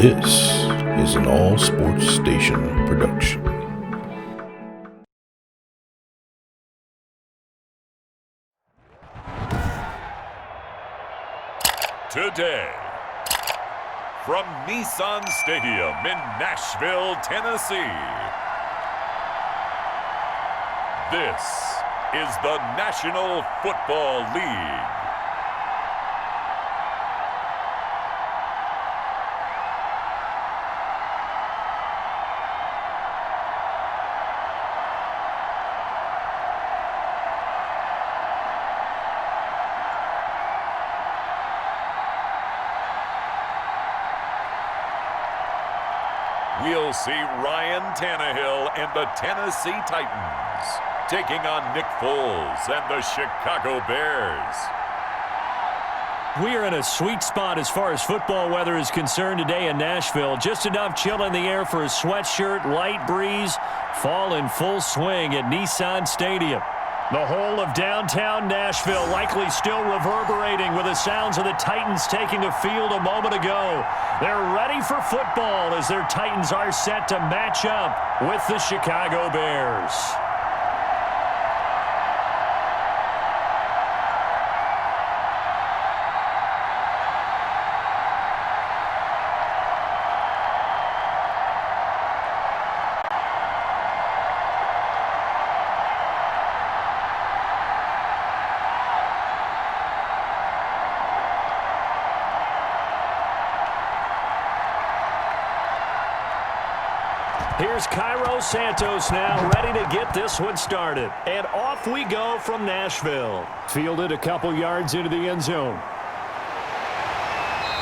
This is an All Sports Station production. Today, from Nissan Stadium in Nashville, Tennessee, this is the National Football League. We'll see Ryan Tannehill and the Tennessee Titans taking on Nick Foles and the Chicago Bears. We are in a sweet spot as far as football weather is concerned today in Nashville. Just enough chill in the air for a sweatshirt, light breeze, fall in full swing at Nissan Stadium. The whole of downtown Nashville likely still reverberating with the sounds of the Titans taking the field a moment ago. They're ready for football as their Titans are set to match up with the Chicago Bears. Here's Cairo Santos now, ready to get this one started. And off we go from Nashville. Fielded a couple yards into the end zone.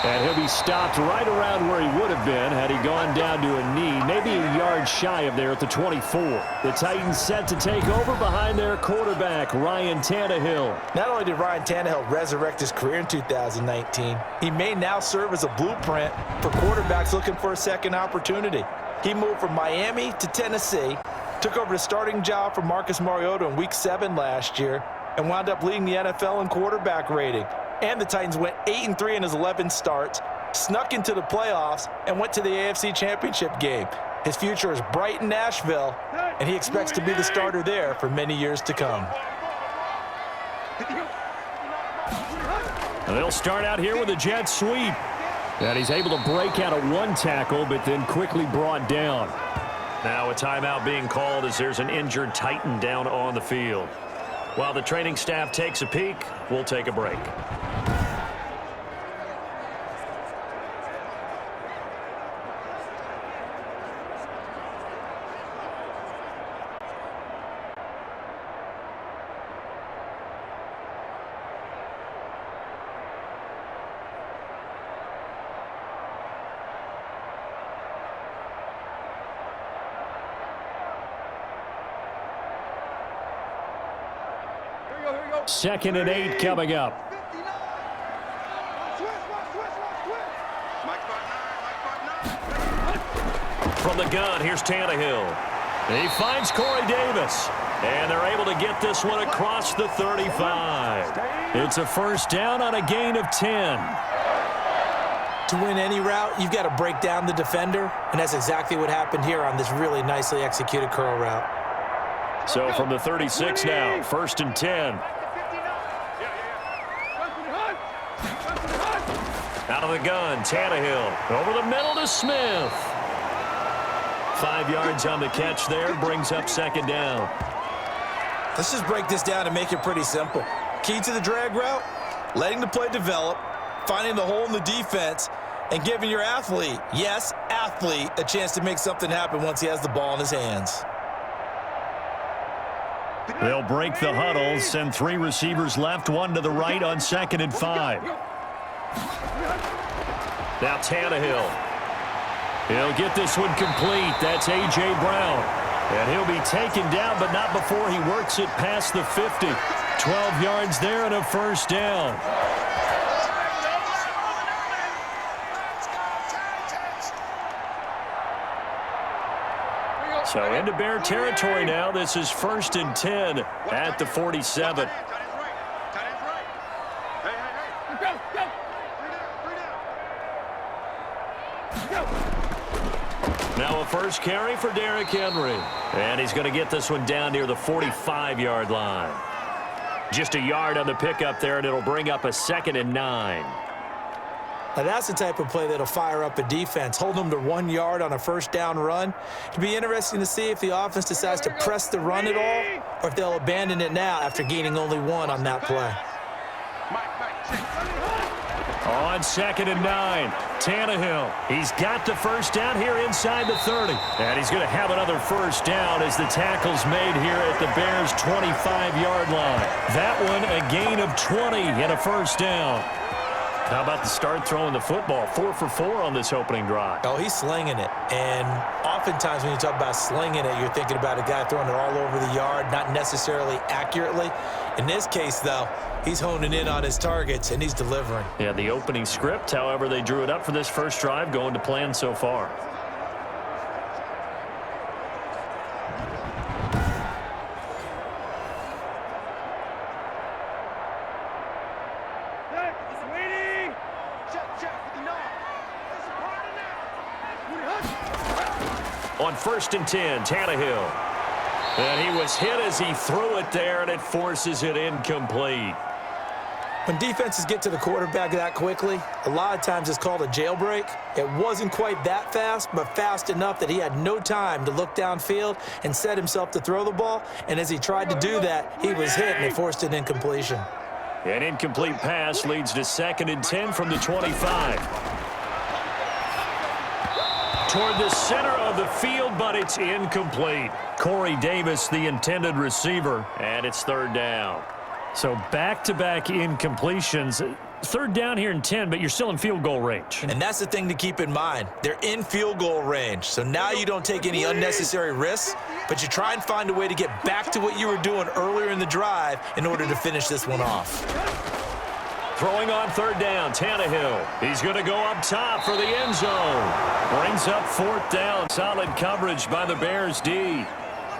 And he'll be stopped right around where he would have been had he gone down to a knee, maybe a yard shy of there at the 24. The Titans set to take over behind their quarterback, Ryan Tannehill. Not only did Ryan Tannehill resurrect his career in 2019, he may now serve as a blueprint for quarterbacks looking for a second opportunity. He moved from Miami to Tennessee, took over the starting job for Marcus Mariota in Week 7 last year, and wound up leading the NFL in quarterback rating. And the Titans went 8-3 in his 11 starts, snuck into the playoffs, and went to the AFC Championship game. His future is bright in Nashville, and he expects to be the starter there for many years to come. And they'll start out here with a jet sweep. And he's able to break out of one tackle, but then quickly brought down. Now a timeout being called as there's an injured Titan down on the field. While the training staff takes a peek, we'll take a break. Second and 8 coming up. From the gun, here's Tannehill. He finds Corey Davis. And they're able to get this one across the 35. It's a first down on a gain of 10. To win any route, you've got to break down the defender, and that's exactly what happened here on this really nicely executed curl route. So from the 36 now, first and 10. Out of the gun, Tannehill. Over the middle to Smith. 5 yards on the catch there, brings up second down. Let's just break this down and make it pretty simple. Key to the drag route, letting the play develop, finding the hole in the defense, and giving your athlete, yes, athlete, a chance to make something happen once he has the ball in his hands. They'll break the huddle, send 3 receivers left, 1 to the right on 2nd and 5. Now Tannehill. He'll get this one complete. That's A.J. Brown. And he'll be taken down, but not before he works it past the 50. 12 yards there and a first down. So into Bear territory now. This is first and 10 at the 47. Now a first carry for Derrick Henry. And he's going to get this one down near the 45-yard line. Just a yard on the pickup there, and it'll bring up a 2nd and 9. Now that's the type of play that'll fire up a defense. Hold them to 1 yard on a first down run. It'll be interesting to see if the offense decides to press the run at all, or if they'll abandon it now after gaining only 1 on that play. On 2nd and 9, Tannehill. He's got the first down here inside the 30. And he's going to have another first down as the tackle's made here at the Bears' 25-yard line. That one a gain of 20 and a first down. How about the start throwing the football? 4 for 4 on this opening drive. Oh, he's slinging it. And oftentimes when you talk about slinging it, you're thinking about a guy throwing it all over the yard, not necessarily accurately. In this case, though, he's honing in on his targets, and he's delivering. Yeah, the opening script, however they drew it up for this first drive, going to plan so far. On 1st and 10, Tannehill. And he was hit as he threw it there, and it forces it incomplete. When defenses get to the quarterback that quickly, a lot of times it's called a jailbreak. It wasn't quite that fast, but fast enough that he had no time to look downfield and set himself to throw the ball. And as he tried to do that, he was hit, and it forced an incompletion. An incomplete pass leads to 2nd and 10 from the 25. Toward the center of the field, but it's incomplete. Corey Davis, the intended receiver, and it's 3rd down. So back-to-back incompletions. 3rd down here and 10, but you're still in field goal range. And that's the thing to keep in mind. They're in field goal range. So now you don't take any unnecessary risks, but you try and find a way to get back to what you were doing earlier in the drive in order to finish this one off. Throwing on 3rd down, Tannehill. He's going to go up top for the end zone. Brings up 4th down. Solid coverage by the Bears D.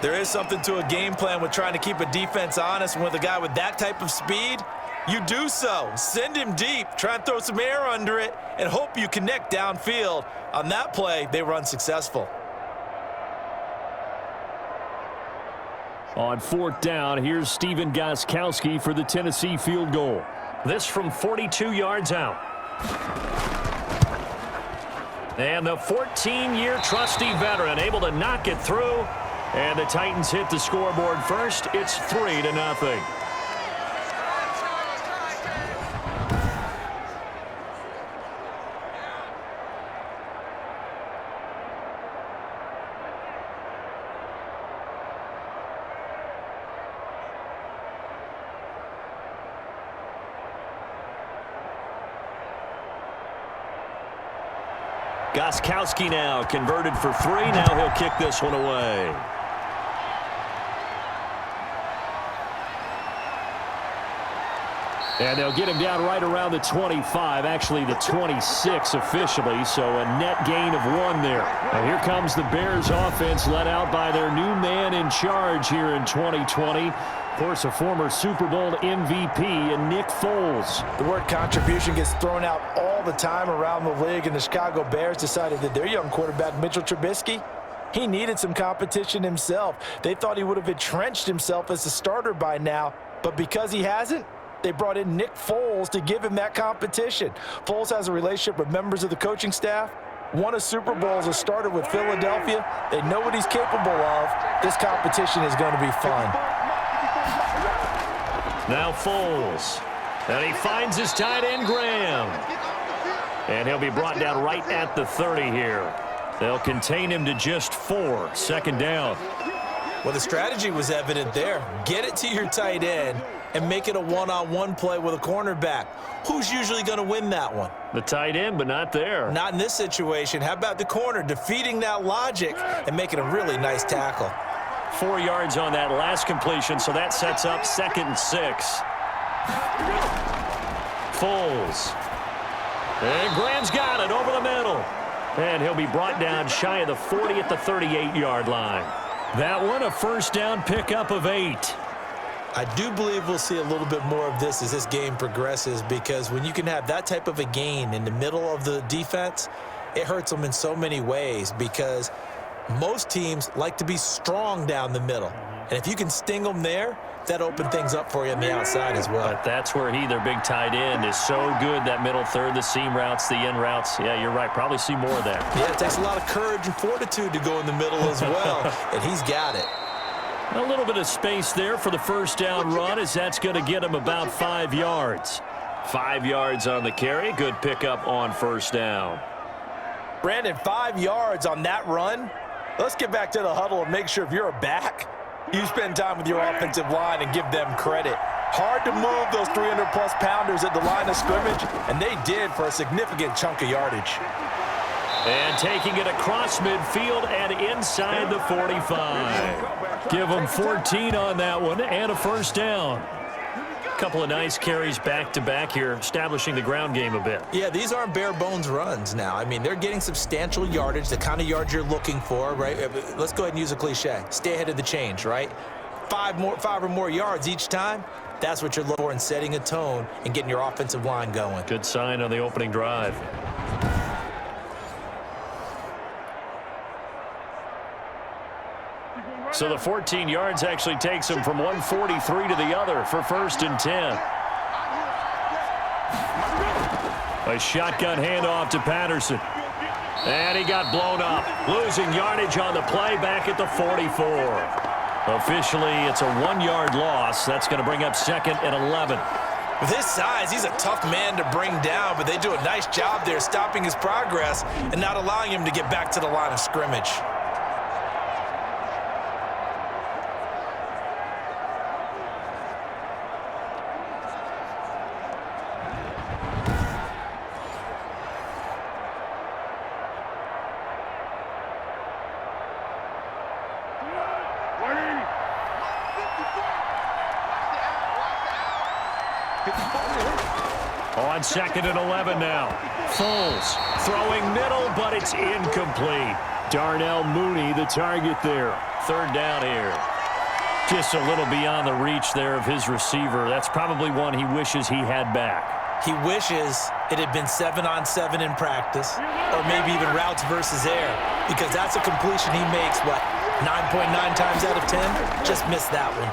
There is something to a game plan with trying to keep a defense honest. And with a guy with that type of speed, you do so. Send him deep. Try and throw some air under it and hope you connect downfield. On that play, they were unsuccessful. On 4th down, here's Stephen Gostkowski for the Tennessee field goal. This from 42 yards out. And the 14-year trusty veteran able to knock it through. And the Titans hit the scoreboard first. It's 3-0. Gostkowski now converted for 3. Now he'll kick this one away. And they'll get him down right around the 25, actually the 26 officially, so a net gain of 1 there. And here comes the Bears offense led out by their new man in charge here in 2020. Of course, a former Super Bowl MVP in Nick Foles. The word contribution gets thrown out all the time around the league, and the Chicago Bears decided that their young quarterback, Mitchell Trubisky, he needed some competition himself. They thought he would have entrenched himself as a starter by now, but because he hasn't, they brought in Nick Foles to give him that competition. Foles has a relationship with members of the coaching staff, won a Super Bowl as a starter with Philadelphia. They know what he's capable of. This competition is going to be fun. Now Foles. And he finds his tight end, Graham. And he'll be brought down right at the 30 here. They'll contain him to just 4. 2nd down. Well, the strategy was evident there. Get it to your tight end and make it a one-on-one play with a cornerback. Who's usually going to win that one? The tight end, but not there. Not in this situation. How about the corner defeating that logic and making a really nice tackle? 4 yards on that last completion, so that sets up 2nd and 6. Foles. And Graham's got it over the middle. And he'll be brought down shy of the 40 at the 38-yard line. That one a first down pickup of 8. I do believe we'll see a little bit more of this as this game progresses, because when you can have that type of a gain in the middle of the defense, it hurts them in so many ways because most teams like to be strong down the middle. And if you can sting them there, that opens things up for you on the outside as well. But that's where their big tight end, is so good, that middle third, the seam routes, the end routes. Yeah, you're right. Probably see more of that. Yeah, it takes a lot of courage and fortitude to go in the middle as well, and he's got it. A little bit of space there for the first down run, as that's going to get him about 5 yards. 5 yards on the carry. Good pickup on first down. Brandon, 5 yards on that run. Let's get back to the huddle and make sure if you're a back, you spend time with your offensive line and give them credit. Hard to move those 300-plus pounders at the line of scrimmage, and they did for a significant chunk of yardage. And taking it across midfield and inside the 45. Give them 14 on that one and a first down. Couple of nice carries back-to-back here, establishing the ground game a bit. Yeah, these aren't bare-bones runs now. I mean, they're getting substantial yardage, the kind of yards you're looking for, right? Let's go ahead and use a cliche. Stay ahead of the change, right? 5 or more yards each time, that's what you're looking for in setting a tone and getting your offensive line going. Good sign on the opening drive. So the 14 yards actually takes him from 143 to the other for 1st and 10. A shotgun handoff to Patterson. And he got blown up. Losing yardage on the play back at the 44. Officially, it's a 1-yard loss. That's going to bring up 2nd and 11. With his size, he's a tough man to bring down, but they do a nice job there stopping his progress and not allowing him to get back to the line of scrimmage. On 2nd and 11 now. Foles throwing middle, but it's incomplete. Darnell Mooney, the target there. 3rd down here. Just a little beyond the reach there of his receiver. That's probably one he wishes he had back. He wishes it had been 7-on-7 in practice, or maybe even routes versus air, because that's a completion he makes, 9.9 times out of 10? Just missed that one.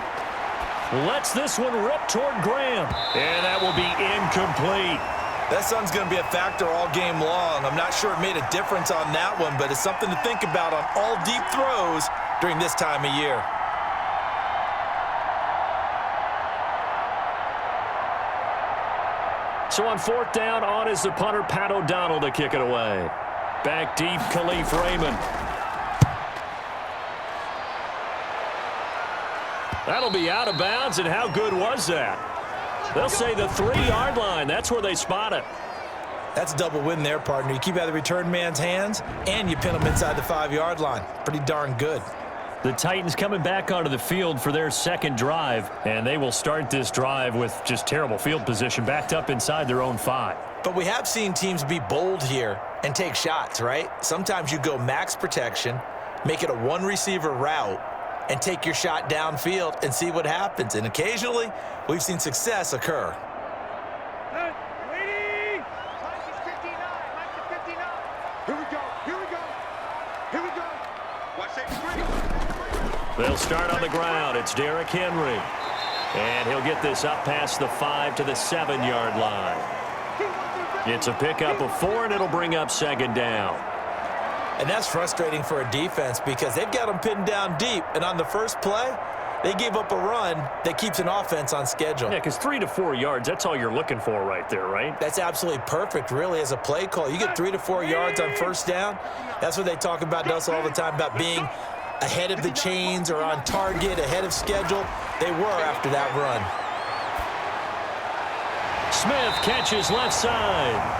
Lets this one rip toward Graham. And that will be incomplete. That sun's going to be a factor all game long. I'm not sure it made a difference on that one, but it's something to think about on all deep throws during this time of year. So on 4th down, on is the punter, Pat O'Donnell, to kick it away. Back deep, Khalif Raymond. That'll be out of bounds, and how good was that? They'll say the 3-yard line. That's where they spot it. That's a double win there, partner. You keep out of the return man's hands, and you pin him inside the 5-yard line. Pretty darn good. The Titans coming back onto the field for their 2nd drive, and they will start this drive with just terrible field position, backed up inside their own 5. But we have seen teams be bold here and take shots, right? Sometimes you go max protection, make it a 1-receiver route, and take your shot downfield and see what happens. And occasionally, we've seen success occur. They'll start on the ground. It's Derrick Henry. And he'll get this up past the 5 to the 7-yard line. It's a pickup of 4, and it'll bring up 2nd down. And that's frustrating for a defense because they've got them pinned down deep. And on the first play, they gave up a run that keeps an offense on schedule. Yeah, because 3 to 4 yards, that's all you're looking for right there, right? That's absolutely perfect, really, as a play call. You get 3 to 4 yards on first down. That's what they talk about to us all the time, about being ahead of the chains or on target, ahead of schedule. They were after that run. Smith catches left side.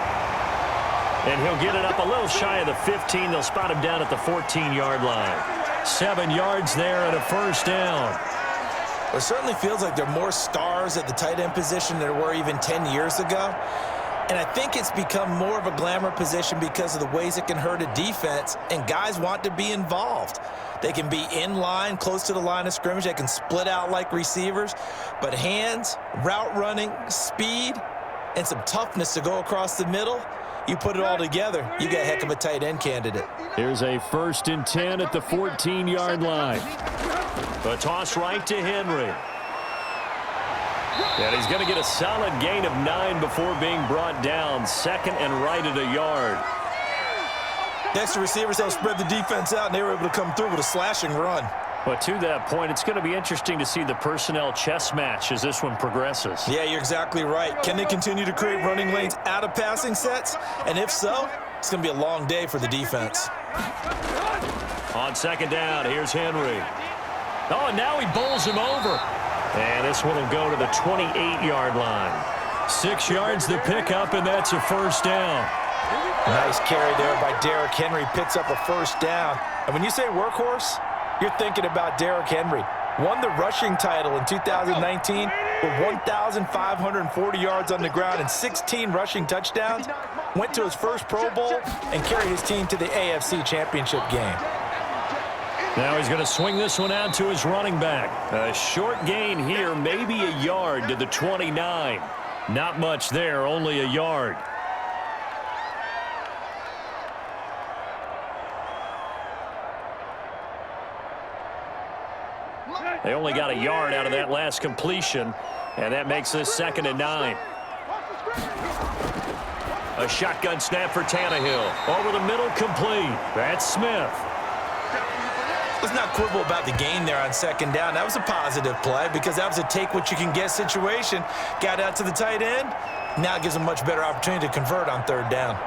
And he'll get it up a little shy of the 15. They'll spot him down at the 14-yard line. 7 yards there and a first down. Well, it certainly feels like there are more stars at the tight end position than there were even 10 years ago. And I think it's become more of a glamour position because of the ways it can hurt a defense, and guys want to be involved. They can be in line, close to the line of scrimmage. They can split out like receivers. But hands, route running, speed, and some toughness to go across the middle, You put it all together, you got a heck of a tight end candidate. Here's a 1st and 10 at the 14-yard line. A toss right to Henry. And he's going to get a solid gain of 9 before being brought down. 2nd and right at a yard. Next, the receivers helped spread the defense out, and they were able to come through with a slashing run. But to that point, it's going to be interesting to see the personnel chess match as this one progresses. Yeah, you're exactly right. Can they continue to create running lanes out of passing sets? And if so, it's going to be a long day for the defense. On 2nd down, here's Henry. Oh, and now he bowls him over. And this one will go to the 28-yard line. 6 yards the pickup, and that's a 1st down. Nice carry there by Derrick Henry. Picks up a 1st down. And when you say workhorse, you're thinking about Derrick Henry. Won the rushing title in 2019 with 1,540 yards on the ground and 16 rushing touchdowns. Went to his first Pro Bowl and carried his team to the AFC Championship game. Now he's going to swing this one out to his running back. A short gain here, maybe a yard to the 29. Not much there, only a yard. They only got a yard out of that last completion, and that makes this 2nd and 9. A shotgun snap for Tannehill. Over the middle, complete. That's Smith. Let's not quibble about the gain there on 2nd down. That was a positive play because that was a take-what-you-can-get situation. Got out to the tight end. Now it gives them a much better opportunity to convert on 3rd down.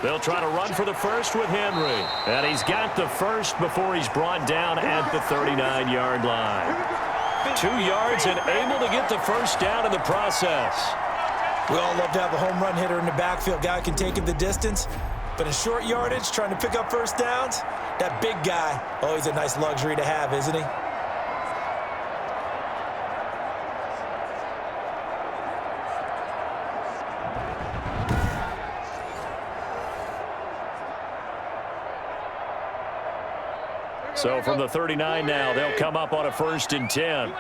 They'll try to run for the 1st with Henry. And he's got the 1st before he's brought down at the 39-yard line. 2 yards and able to get the 1st down in the process. We all love to have a home run hitter in the backfield. Guy can take it the distance. But in short yardage, trying to pick up 1st downs, that big guy, always a nice luxury to have, isn't he? So from the 39 now, they'll come up on a 1st and 10.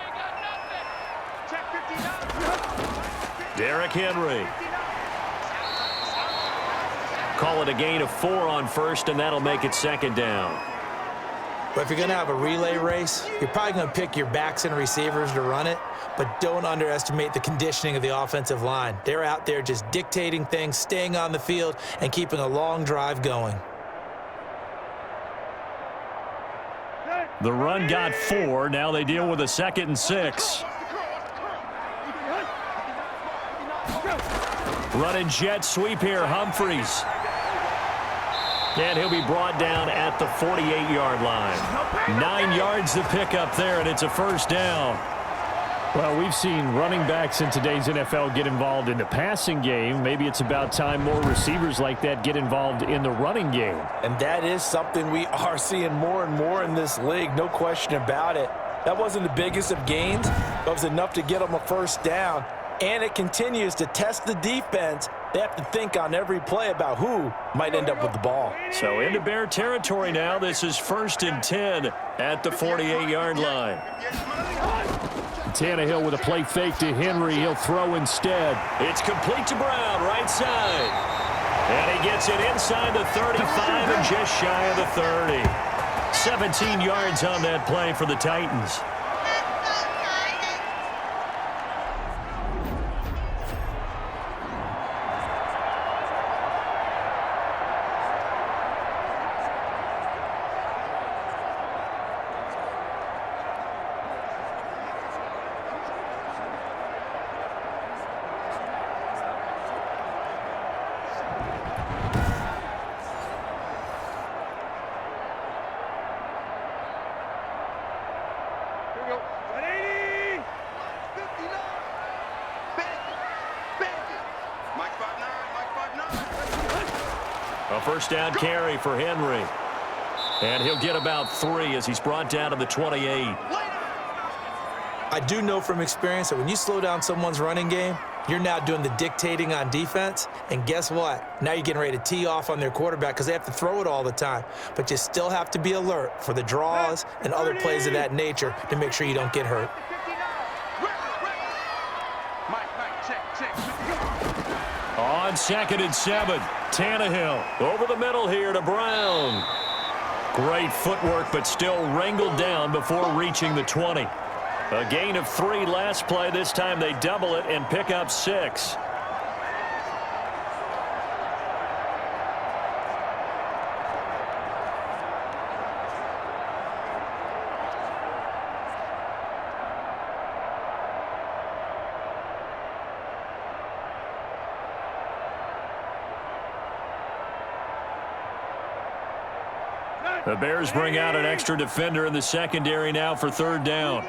Derrick Henry. Call it a gain of 4 on 1st, and that'll make it 2nd down. But if you're going to have a relay race, you're probably going to pick your backs and receivers to run it, but don't underestimate the conditioning of the offensive line. They're out there just dictating things, staying on the field, and keeping a long drive going. The run got 4. Now they deal with a 2nd and 6. Running jet sweep here, Humphries. And he'll be brought down at the 48-yard line. 9 yards to pick up there, and it's a 1st down. Well, we've seen running backs in today's NFL get involved in the passing game. Maybe it's about time more receivers like that get involved in the running game. And that is something we are seeing more and more in this league, no question about it. That wasn't the biggest of gains, but it was enough to get them a 1st down. And it continues to test the defense. They have to think on every play about who might end up with the ball. So into Bear territory now. This is 1st and 10 at the 48-yard line. Tannehill with a play fake to Henry. He'll throw instead. It's complete to Brown, right side. And he gets it inside the 35 and just shy of the 30. 17 yards on that play for the Titans. A 1st down carry for Henry. And he'll get about 3 as he's brought down to the 28. I do know from experience that when you slow down someone's running game, you're now doing the dictating on defense, and guess what? Now you're getting ready to tee off on their quarterback because they have to throw it all the time. But you still have to be alert for the draws and other plays of that nature to make sure you don't get hurt. On 2nd and 7, Tannehill over the middle here to Brown. Great footwork, but still wrangled down before reaching the 20. A gain of 3 last play. This time they double it and pick up 6. The Bears bring out an extra defender in the secondary now for 3rd down.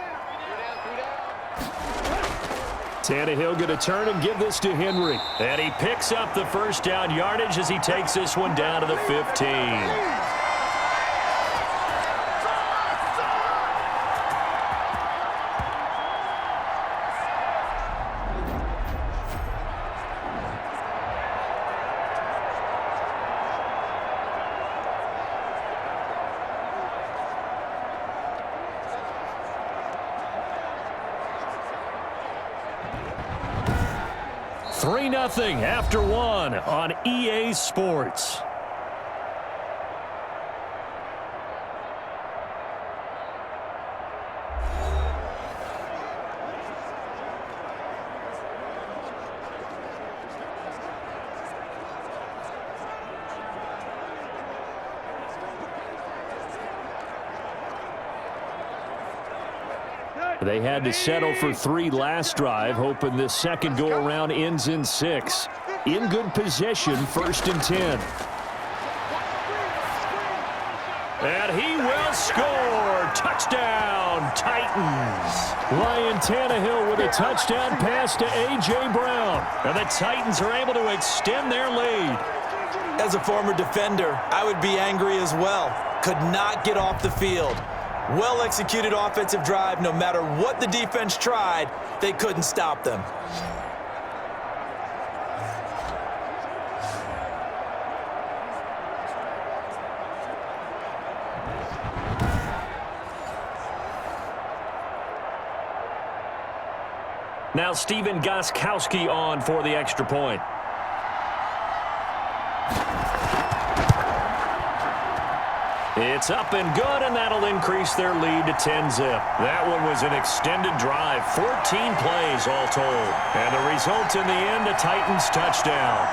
Tannehill going to turn and give this to Henry. And he picks up the first down yardage as he takes this one down to the 15. 3-0 after 1 on EA Sports. They had to settle for 3 last drive, hoping this second go-around ends in 6. In good possession, 1st and 10. And he will score. Touchdown, Titans. Ryan Tannehill with a touchdown pass to A.J. Brown. And the Titans are able to extend their lead. As a former defender, I would be angry as well. Could not get off the field. Well-executed offensive drive. No matter what the defense tried, they couldn't stop them. Now Stephen Gostkowski on for the extra point. It's up and good, and that'll increase their lead to 10-zip. That one was an extended drive, 14 plays all told. And the result in the end, a Titans touchdown.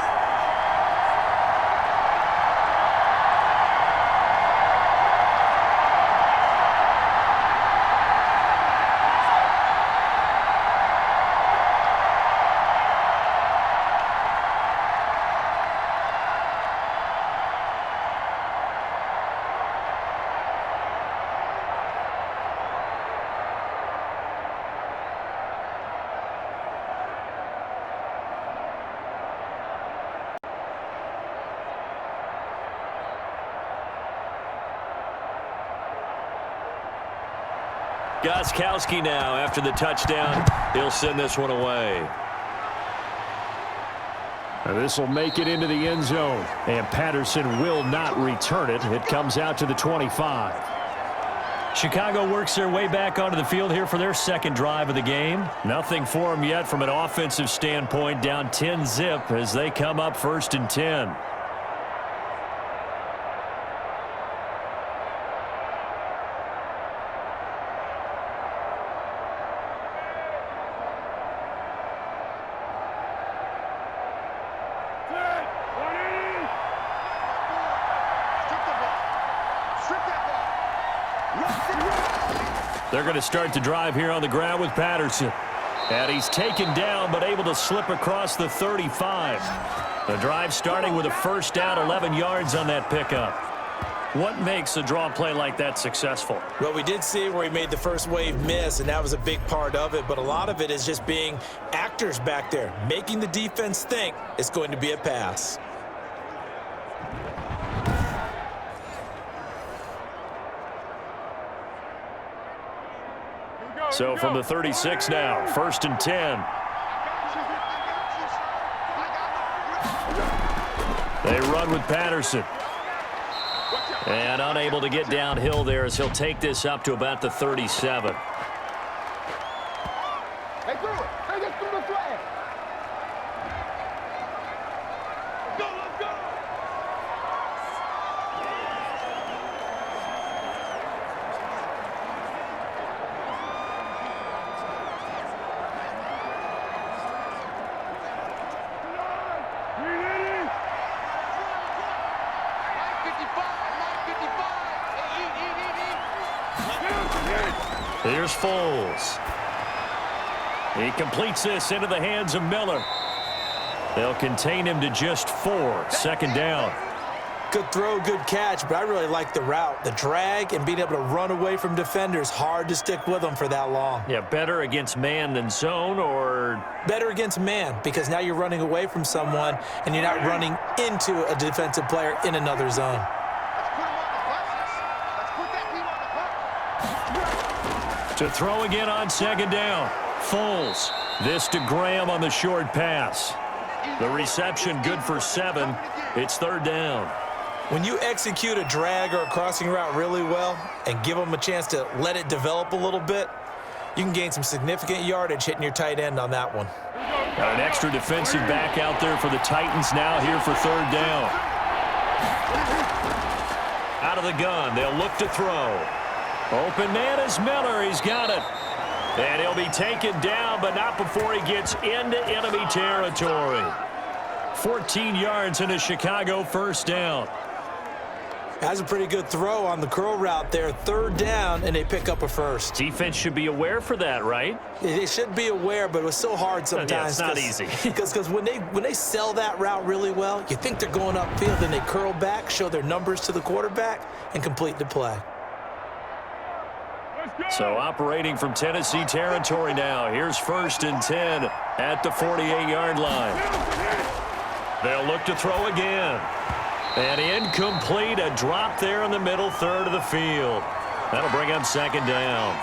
Gostkowski now after the touchdown. He'll send this one away. And this will make it into the end zone. And Patterson will not return it. It comes out to the 25. Chicago works their way back onto the field here for their second drive of the game. Nothing for them yet from an offensive standpoint. Down 10-zip as they come up 1st and 10. They're going to start the drive here on the ground with Patterson. And he's taken down but able to slip across the 35. The drive starting with a first down, 11 yards on that pickup. What makes a draw play like that successful? Well, we did see where he made the first wave miss, and that was a big part of it. But a lot of it is just being actors back there, making the defense think it's going to be a pass. So from the 36 now, 1st and 10. They run with Patterson. And unable to get downhill there as he'll take this up to about the 37. Here's Foles. He completes this into the hands of Miller. They'll contain him to just 4. 2nd down. Good throw, good catch, but I really like the route. The drag and being able to run away from defenders, hard to stick with them for that long. Yeah, better against man than zone, or? Better against man, because now you're running away from someone and you're not running into a defensive player in another zone. To throw again on 2nd down. Foles. This to Graham on the short pass. The reception good for 7. It's 3rd down. When you execute a drag or a crossing route really well and give them a chance to let it develop a little bit, you can gain some significant yardage hitting your tight end on that one. Got an extra defensive back out there for the Titans now here for 3rd down. Out of the gun. They'll look to throw. Open man is Miller. He's got it. And he'll be taken down, but not before he gets into enemy territory. 14 yards into Chicago, 1st down. That's a pretty good throw on the curl route there. 3rd down, and they pick up a 1st. Defense should be aware for that, right? They should be aware, but it was so hard sometimes. Yeah, it's not easy. Because when they sell that route really well, you think they're going upfield, then they curl back, show their numbers to the quarterback, and complete the play. So operating from Tennessee territory now. Here's 1st and 10 at the 48-yard line. They'll look to throw again. And incomplete. A drop there in the middle third of the field. That'll bring up 2nd down.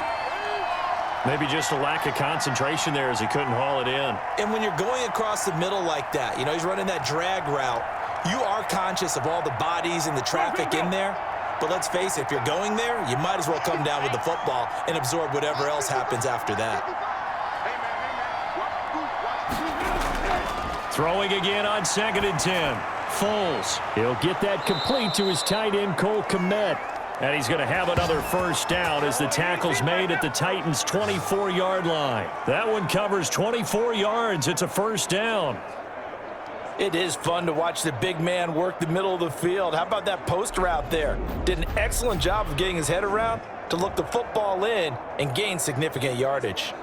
Maybe just a lack of concentration there as he couldn't haul it in. And when you're going across the middle like that, you know, he's running that drag route, you are conscious of all the bodies and the traffic in there. But let's face it, if you're going there, you might as well come down with the football and absorb whatever else happens after that. Throwing again on 2nd and 10. Foles. He'll get that complete to his tight end, Cole Kmet. And he's going to have another 1st down as the tackle's made at the Titans' 24-yard line. That one covers 24 yards. It's a 1st down. It is fun to watch the big man work the middle of the field. How about that post route there? Did an excellent job of getting his head around to look the football in and gain significant yardage.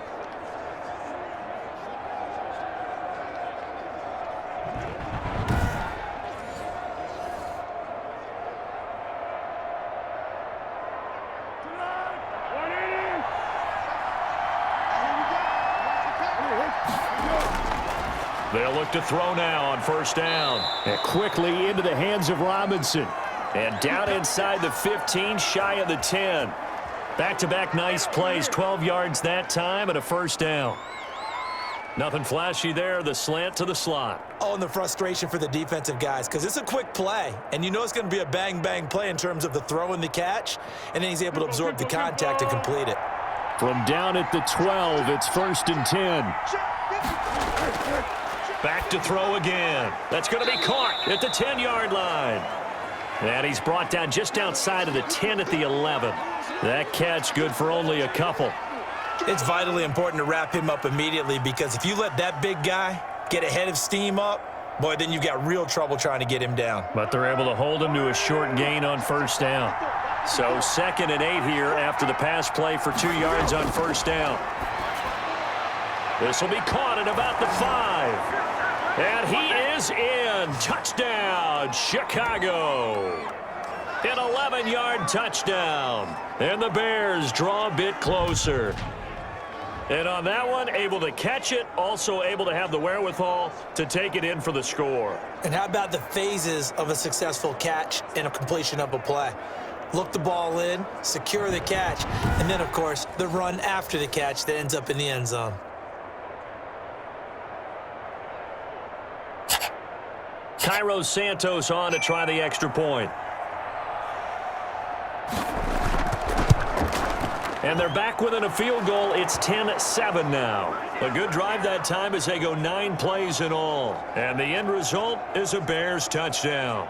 They'll look to throw now on 1st down. And quickly into the hands of Robinson. And down inside the 15, shy of the 10. Back-to-back nice plays, 12 yards that time and a 1st down. Nothing flashy there, the slant to the slot. Oh, and the frustration for the defensive guys, because it's a quick play, and you know it's going to be a bang-bang play in terms of the throw and the catch, and then he's able to absorb the contact and complete it. From down at the 12, it's 1st and 10. Back to throw again. That's going to be caught at the 10-yard line. And he's brought down just outside of the 10 at the 11. That catch good for only a couple. It's vitally important to wrap him up immediately, because if you let that big guy get ahead of steam up, boy, then you've got real trouble trying to get him down. But they're able to hold him to a short gain on 1st down. So 2nd and 8 here after the pass play for 2 yards on 1st down. This will be caught at about the 5. And he is in. Touchdown, Chicago. An 11-yard touchdown. And the Bears draw a bit closer. And on that one, able to catch it, also able to have the wherewithal to take it in for the score. And how about the phases of a successful catch and a completion of a play? look the ball in, secure the catch, and then, of course, the run after the catch that ends up in the end zone. Cairo Santos on to try the extra point. And they're back within a field goal. It's 10-7 now. A good drive that time as they go 9 plays in all. And the end result is a Bears touchdown.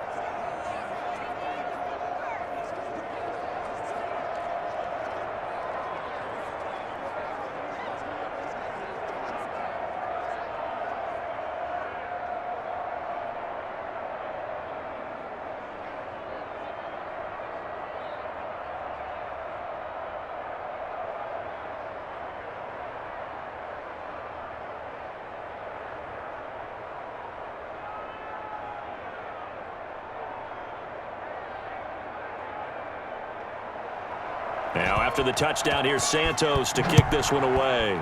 Now, after the touchdown, here's Santos to kick this one away.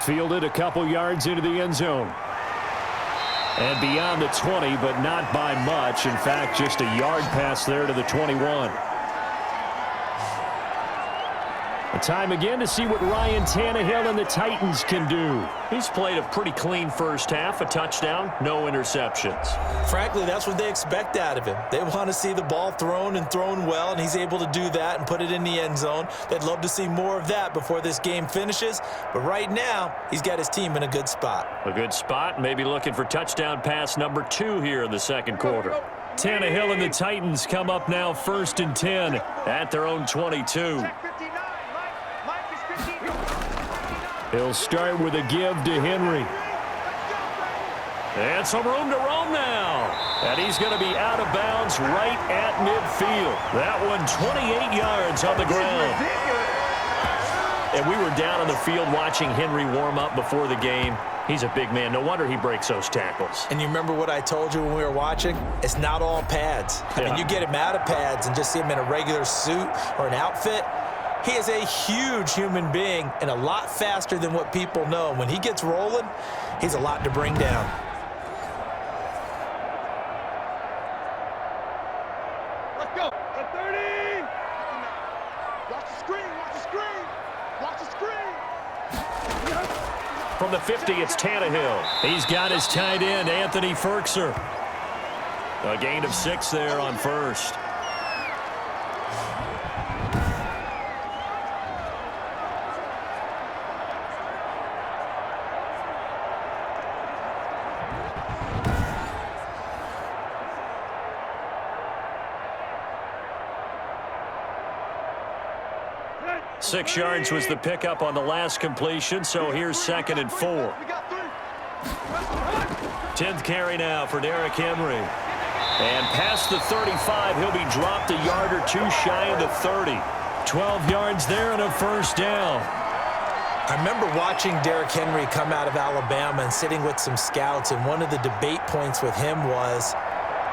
Fielded a couple yards into the end zone. And beyond the 20, but not by much. In fact, just a yard pass there to the 21. A time again to see what Ryan Tannehill and the Titans can do. He's played a pretty clean first half, a touchdown, no interceptions. Frankly, that's what they expect out of him. They want to see the ball thrown and thrown well, and he's able to do that and put it in the end zone. They'd love to see more of that before this game finishes, but right now, he's got his team in a good spot. A good spot, maybe looking for touchdown pass number 2 here in the second quarter. Tannehill and the Titans come up now 1st and 10 at their own 22. He'll start with a give to Henry. And some room to roam now. And he's going to be out of bounds right at midfield. That one 28 yards on the ground. And we were down on the field watching Henry warm up before the game. He's a big man. No wonder he breaks those tackles. And you remember what I told you when we were watching? It's not all pads. I mean, you get him out of pads and just see him in a regular suit or an outfit. He is a huge human being and a lot faster than what people know. When he gets rolling, he's a lot to bring down. Let's go. At 30. Watch the screen. Watch the screen. Watch the screen. From the 50, it's Tannehill. He's got his tight end, Anthony Ferkser. A gain of 6 there on first. Six yards was the pickup on the last completion, so here's 2nd and 4. 10th carry now for Derrick Henry. And past the 35, he'll be dropped a yard or 2 shy of the 30. 12 yards there and a first down. I remember watching Derrick Henry come out of Alabama and sitting with some scouts, and one of the debate points with him was,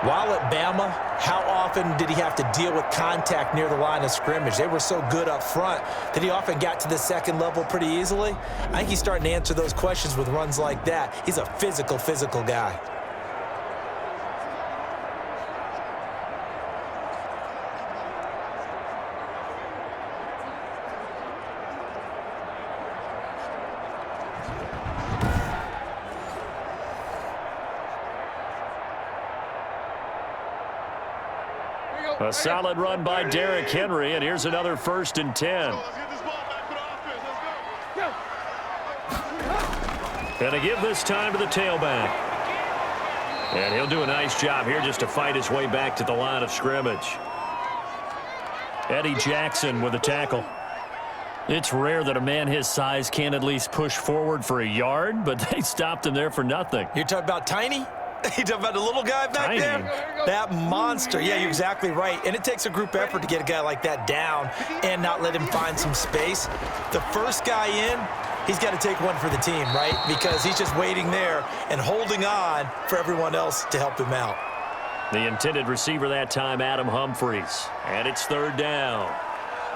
while at Bama, how often did he have to deal with contact near the line of scrimmage? They were so good up front that he often got to the second level pretty easily. I think he's starting to answer those questions with runs like that. He's a physical guy. A solid run by Derrick Henry, and here's another 1st and 10. Gonna give this time to the tailback. And he'll do a nice job here just to fight his way back to the line of scrimmage. Eddie Jackson with a tackle. It's rare that a man his size can't at least push forward for a yard, but they stopped him there for nothing. You're talking about Tiny? You talking about the little guy back there? That monster. Yeah, you're exactly right. And it takes a group effort to get a guy like that down and not let him find some space. The first guy in, he's got to take one for the team, right? Because he's just waiting there and holding on for everyone else to help him out. The intended receiver that time, Adam Humphries. And it's 3rd down.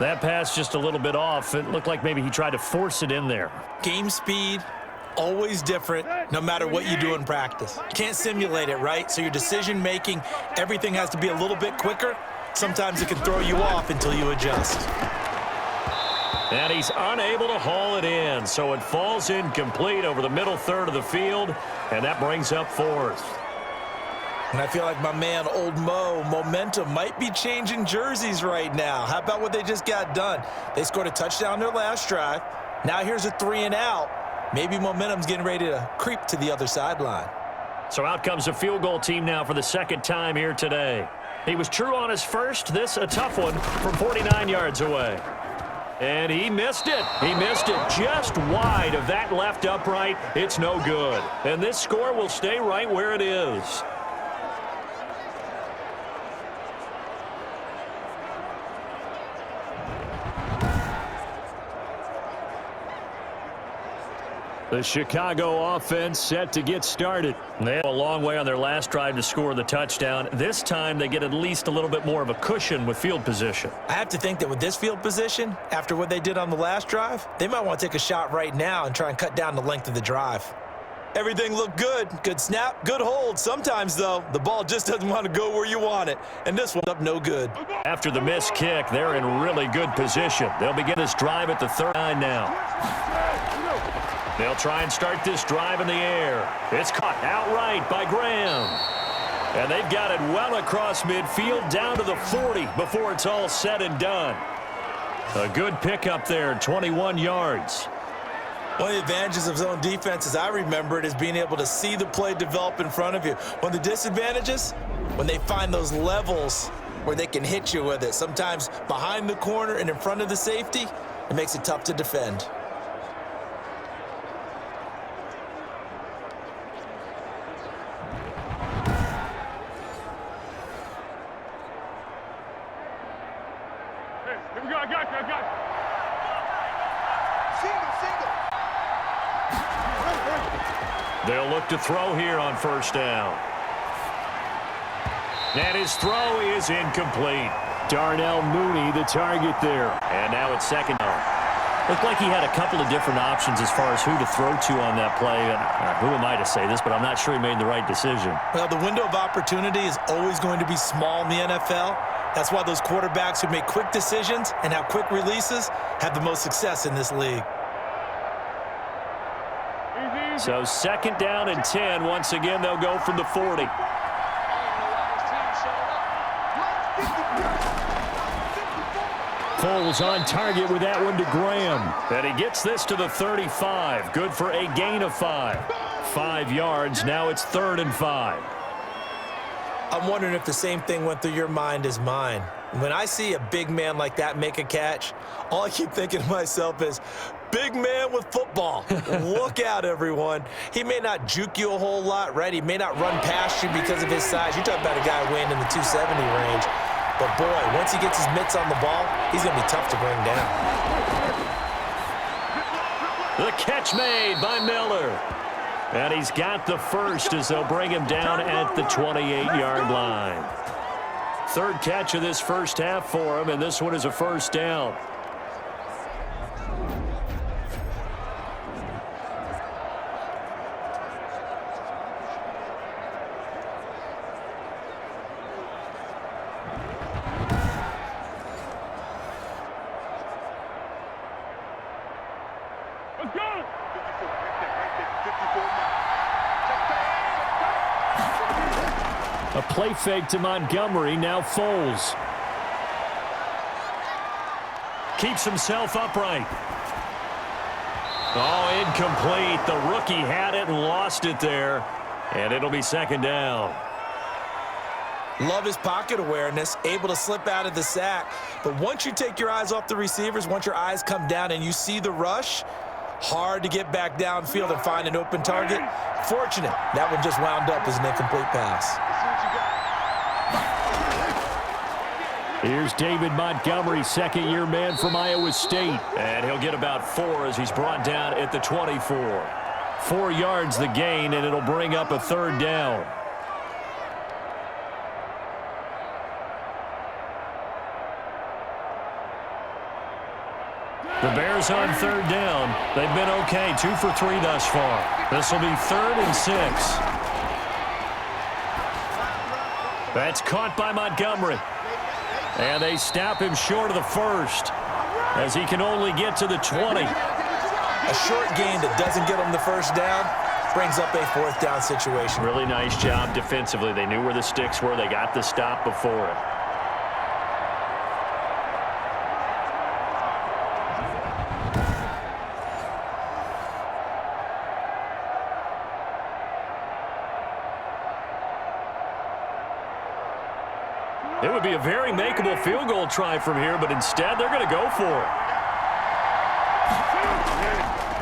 That pass just a little bit off. It looked like maybe he tried to force it in there. Game speed, always different no matter what you do in practice. You can't simulate it, right? So your decision-making, everything has to be a little bit quicker. Sometimes it can throw you off until you adjust. And he's unable to haul it in, so it falls incomplete over the middle third of the field, and that brings up fourth. And I feel like my man, Old Mo, momentum might be changing jerseys right now. How about what they just got done? They scored a touchdown their last drive. Now here's a 3-and-out. Maybe momentum's getting ready to creep to the other sideline. So out comes a field goal team now for the second time here today. He was true on his first. This a tough one from 49 yards away. And he missed it. He missed it just wide of that left upright. It's no good. And this score will stay right where it is. The Chicago offense set to get started. They have a long way on their last drive to score the touchdown. This time they get at least a little bit more of a cushion with field position. I have to think that with this field position, after what they did on the last drive, they might want to take a shot right now and try and cut down the length of the drive. Everything looked good. Good snap, good hold. Sometimes, though, the ball just doesn't want to go where you want it. And this one's up no good. After the missed kick, they're in really good position. They'll begin this drive at the 39 now. They'll try and start this drive in the air. It's caught outright by Graham. And they've got it well across midfield down to the 40 before it's all said and done. A good pickup there, 21 yards. One of the advantages of zone defense, as I remember it, is being able to see the play develop in front of you. One of the disadvantages, when they find those levels where they can hit you with it, sometimes behind the corner and in front of the safety, it makes it tough to defend. Here we go, I got you. They'll look to throw here on first down. And his throw is incomplete. Darnell Mooney, the target there. And now it's second down. Looked like he had a couple of different options as far as who to throw to on that play. And who am I to say this, but I'm not sure he made the right decision. Well, the window of opportunity is always going to be small in the NFL. That's why those quarterbacks who make quick decisions and have quick releases have the most success in this league. So second down and 10. Once again, they'll go from the 40. Foles on target with that one to Graham. And he gets this to the 35. Good for a gain of 5. 5 yards. Now it's 3rd and 5. I'm wondering if the same thing went through your mind as mine. When I see a big man like that make a catch, all I keep thinking to myself is, big man with football. Look out, everyone. He may not juke you a whole lot, right? He may not run past you because of his size. You're talking about a guy weighing in the 270 range. But, boy, once he gets his mitts on the ball, he's going to be tough to bring down. The catch made by Miller. And he's got the first as they'll bring him down at the 28-yard line. 3rd catch of this first half for him, and this one is a first down. Let's go! A play fake to Montgomery, now Foles. Keeps himself upright. Oh, incomplete. The rookie had it and lost it there. And it'll be second down. Love his pocket awareness, able to slip out of the sack. But once you take your eyes off the receivers, once your eyes come down and you see the rush, hard to get back downfield and find an open target. Fortunate, that one just wound up as an incomplete pass. Here's David Montgomery, second-year man from Iowa State. And he'll get about 4 as he's brought down at the 24. 4 yards the gain, and it'll bring up a 3rd down. The Bears on third down. They've been okay, 2 for 3 thus far. This will be 3rd and 6. That's caught by Montgomery. And they stop him short of the first as he can only get to the 20. A short gain that doesn't get him the first down brings up a 4th down situation. Really nice job defensively. They knew where the sticks were. They got the stop before it. It would be a very makeable field goal try from here, but instead they're going to go for it.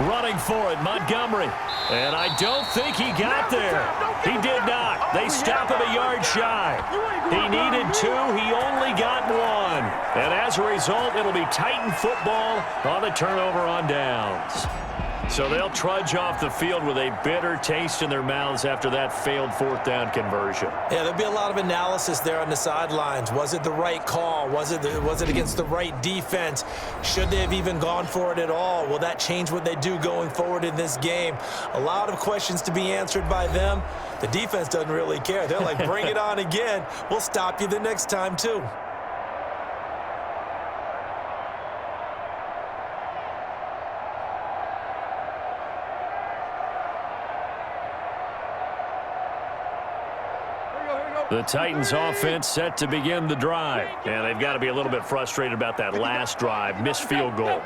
Running for it, Montgomery. And I don't think he got there. He did not. They stop him a yard shy. He needed 2. He only got 1. And as a result, it'll be Titan football on the turnover on downs. So they'll trudge off the field with a bitter taste in their mouths after that failed 4th down conversion. Yeah, there'll be a lot of analysis there on the sidelines. Was it the right call? Was it against the right defense? Should they have even gone for it at all? Will that change what they do going forward in this game? A lot of questions to be answered by them. The defense doesn't really care. They're like, bring it on again. We'll stop you the next time, too. The Titans offense set to begin the drive. And they've got to be a little bit frustrated about that last drive, missed field goal.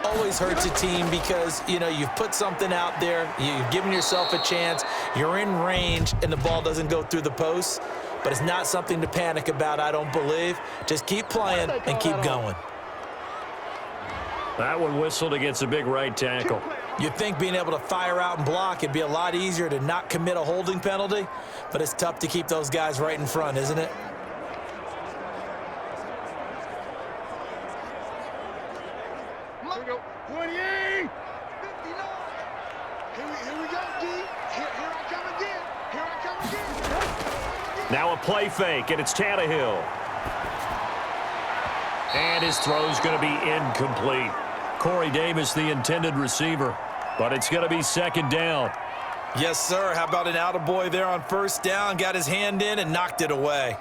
Always hurts a team because, you know, you've put something out there, you've given yourself a chance, you're in range, and the ball doesn't go through the posts. But it's not something to panic about, I don't believe. Just keep playing and keep going. That one whistled against a big right tackle. You'd think being able to fire out and block, it'd be a lot easier to not commit a holding penalty, but it's tough to keep those guys right in front, isn't it? Here we go. 28. 59. Here we go, D. Here I come again. Here I come again. Now a play fake, and it's Tannehill. And his throw's going to be incomplete. Corey Davis, the intended receiver. But it's going to be 2nd down. Yes, sir. How about an attaboy there on 1st down? Got his hand in and knocked it away.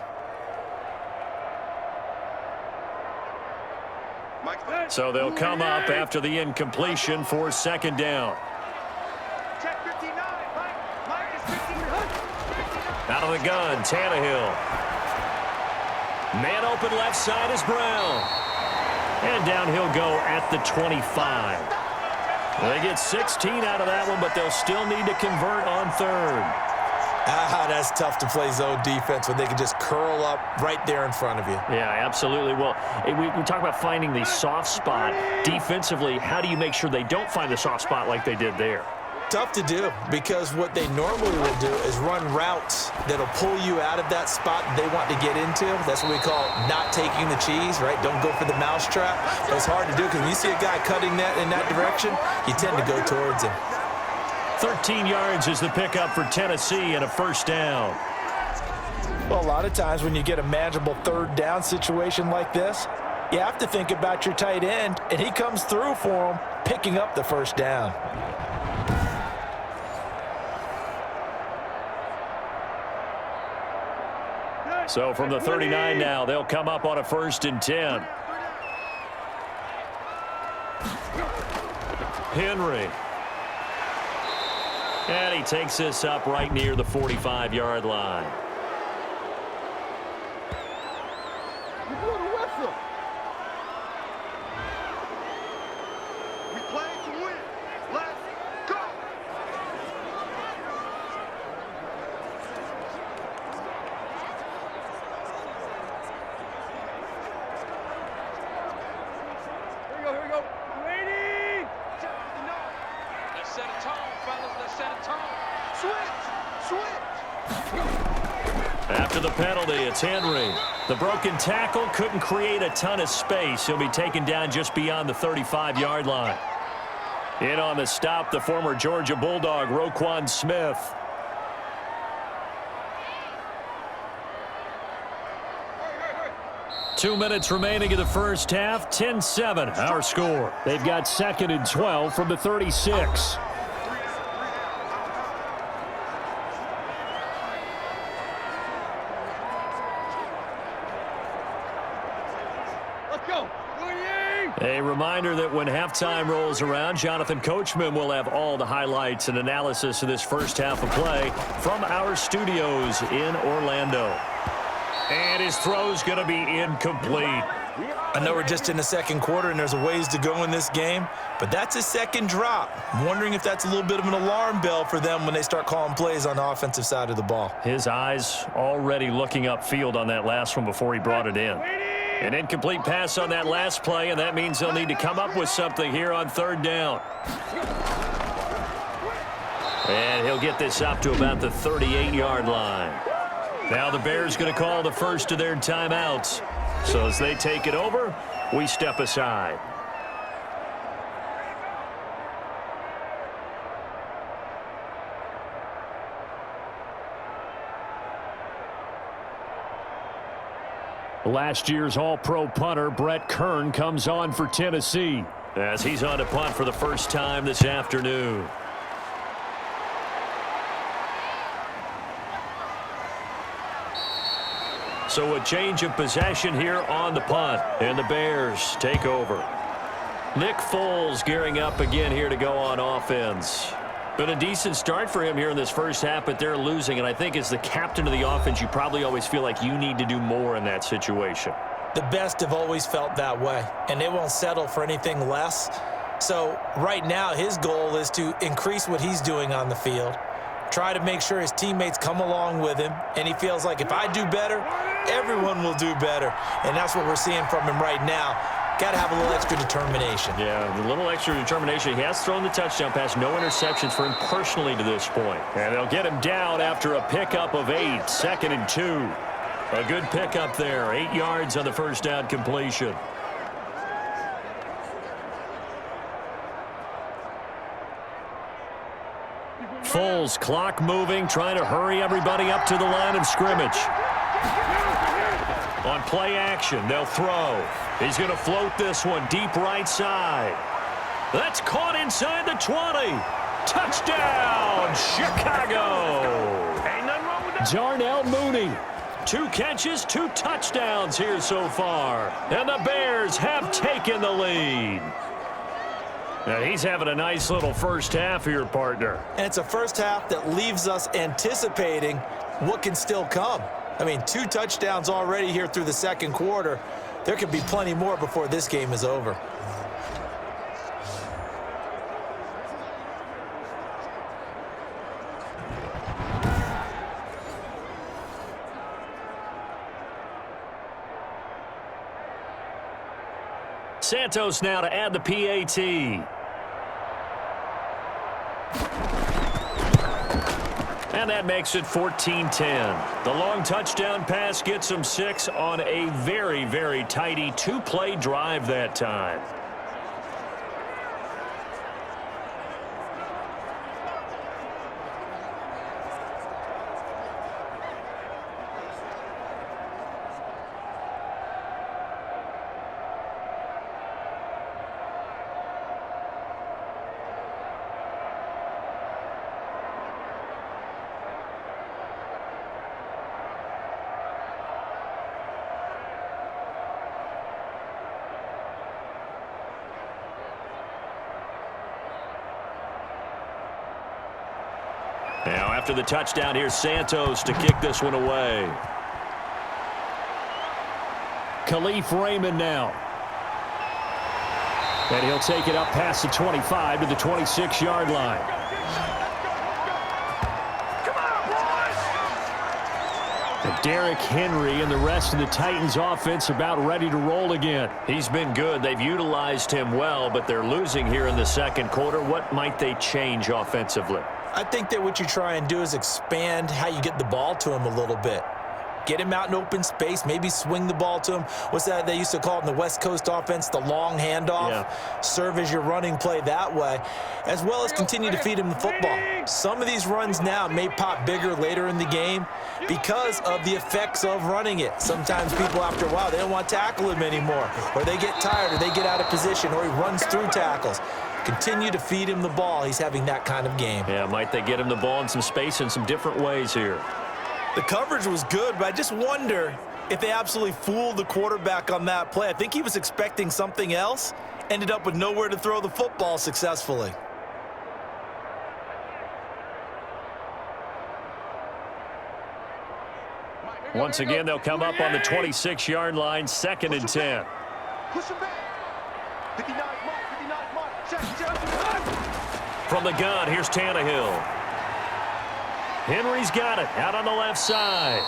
So they'll come up after the incompletion for 2nd down. Check 59. Mike is 59. Out of the gun, Tannehill. Man open left side is Brown. And down he'll go at the 25. They get 16 out of that one, but they'll still need to convert on 3rd. That's tough to play zone defense when they can just curl up right there in front of you. Yeah, absolutely. Well, we talk about finding the soft spot. Defensively, how do you make sure they don't find the soft spot like they did there? Tough to do because what they normally will do is run routes that'll pull you out of that spot they want to get into. That's what we call not taking the cheese, right? Don't go for the mousetrap. But it's hard to do because when you see a guy cutting that in that direction, you tend to go towards him. 13 yards is the pickup for Tennessee and a 1st down. Well, a lot of times when you get a manageable 3rd down situation like this, you have to think about your tight end, and he comes through for him, picking up the 1st down. So from the 39 now, they'll come up on a 1st and 10. Henry. And he takes this up right near the 45-yard line. You blew the whistle. We play to win. Let's go. Here we go. Ready? Let's set a tone, fellas. Let's set a tone. Switch. After the penalty, it's Henry. The broken tackle couldn't create a ton of space. He'll be taken down just beyond the 35-yard line. In on the stop, the former Georgia Bulldog, Roquan Smith. 2 minutes remaining in the first half. 10-7, our score. They've got 2nd and 12 from the 36. Let's go. A reminder that when halftime rolls around, Jonathan Coachman will have all the highlights and analysis of this first half of play from our studios in Orlando. And his throw's going to be incomplete. I know we're just in the second quarter and there's a ways to go in this game, but that's his second drop. I'm wondering if that's a little bit of an alarm bell for them when they start calling plays on the offensive side of the ball. His eyes already looking upfield on that last one before he brought it in. An incomplete pass on that last play, and that means they'll need to come up with something here on 3rd down. And he'll get this up to about the 38-yard line. Now the Bears going to call the first of their timeouts. So as they take it over, we step aside. Last year's All-Pro punter Brett Kern comes on for Tennessee as he's on to punt for the first time this afternoon. So a change of possession here on the punt, and the Bears take over. Nick Foles gearing up again here to go on offense. Been a decent start for him here in this first half, but they're losing, and I think as the captain of the offense, you probably always feel like you need to do more in that situation. The best have always felt that way, and they won't settle for anything less. So right now, his goal is to increase what he's doing on the field, try to make sure his teammates come along with him, and he feels like if I do better, everyone will do better. And that's what we're seeing from him right now. Got to have a little extra determination. Yeah, a little extra determination. He has thrown the touchdown pass. No interceptions for him personally to this point. And they'll get him down after a pickup of 8. 2nd and 2. A good pickup there. 8 yards on the first down completion. Foles, clock moving, trying to hurry everybody up to the line of scrimmage. On play action, they'll throw. He's going to float this one deep right side. That's caught inside the 20. Touchdown, Chicago. Ain't nothing wrong with that. Darnell Mooney. 2 catches, 2 touchdowns here so far. And the Bears have taken the lead. Now he's having a nice little first half here, partner. And it's a first half that leaves us anticipating what can still come. I mean, 2 touchdowns already here through the second quarter. There could be plenty more before this game is over. Santos now to add the PAT. And that makes it 14-10. The long touchdown pass gets them 6 on a very, very tidy 2-play drive that time. Now after the touchdown, here's Santos to kick this one away. Khalif Raymond now. And he'll take it up past the 25 to the 26-yard line. And Derrick Henry and the rest of the Titans offense about ready to roll again. He's been good. They've utilized him well, but they're losing here in the second quarter. What might they change offensively? I think that what you try and do is expand how you get the ball to him a little bit. Get him out in open space, maybe swing the ball to him. What's that they used to call it in the West Coast offense, the long handoff? Yeah. Serve as your running play that way, as well as continue to feed him the football. Some of these runs now may pop bigger later in the game because of the effects of running it. Sometimes people, after a while, they don't want to tackle him anymore, or they get tired, or they get out of position, or he runs through tackles. Continue to feed him the ball. He's having that kind of game. Yeah, might they get him the ball in some space in some different ways here. The coverage was good, but I just wonder if they absolutely fooled the quarterback on that play. I think he was expecting something else, ended up with nowhere to throw the football successfully. Once again, they'll come up on the 26-yard line, 2nd and 10. Push him back. 59 mark, check. From the gun, here's Tannehill. Henry's got it out on the left side.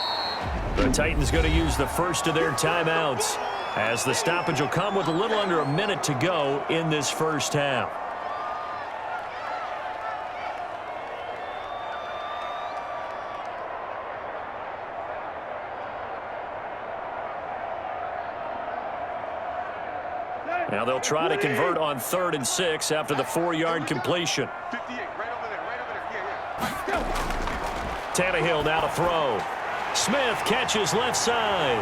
The Titans going to use the first of their timeouts, as the stoppage will come with a little under a minute to go in this first half. Now they'll try to convert on 3rd and 6 after the 4-yard completion. 58, right over there. Yeah. Tannehill now to throw. Smith catches left side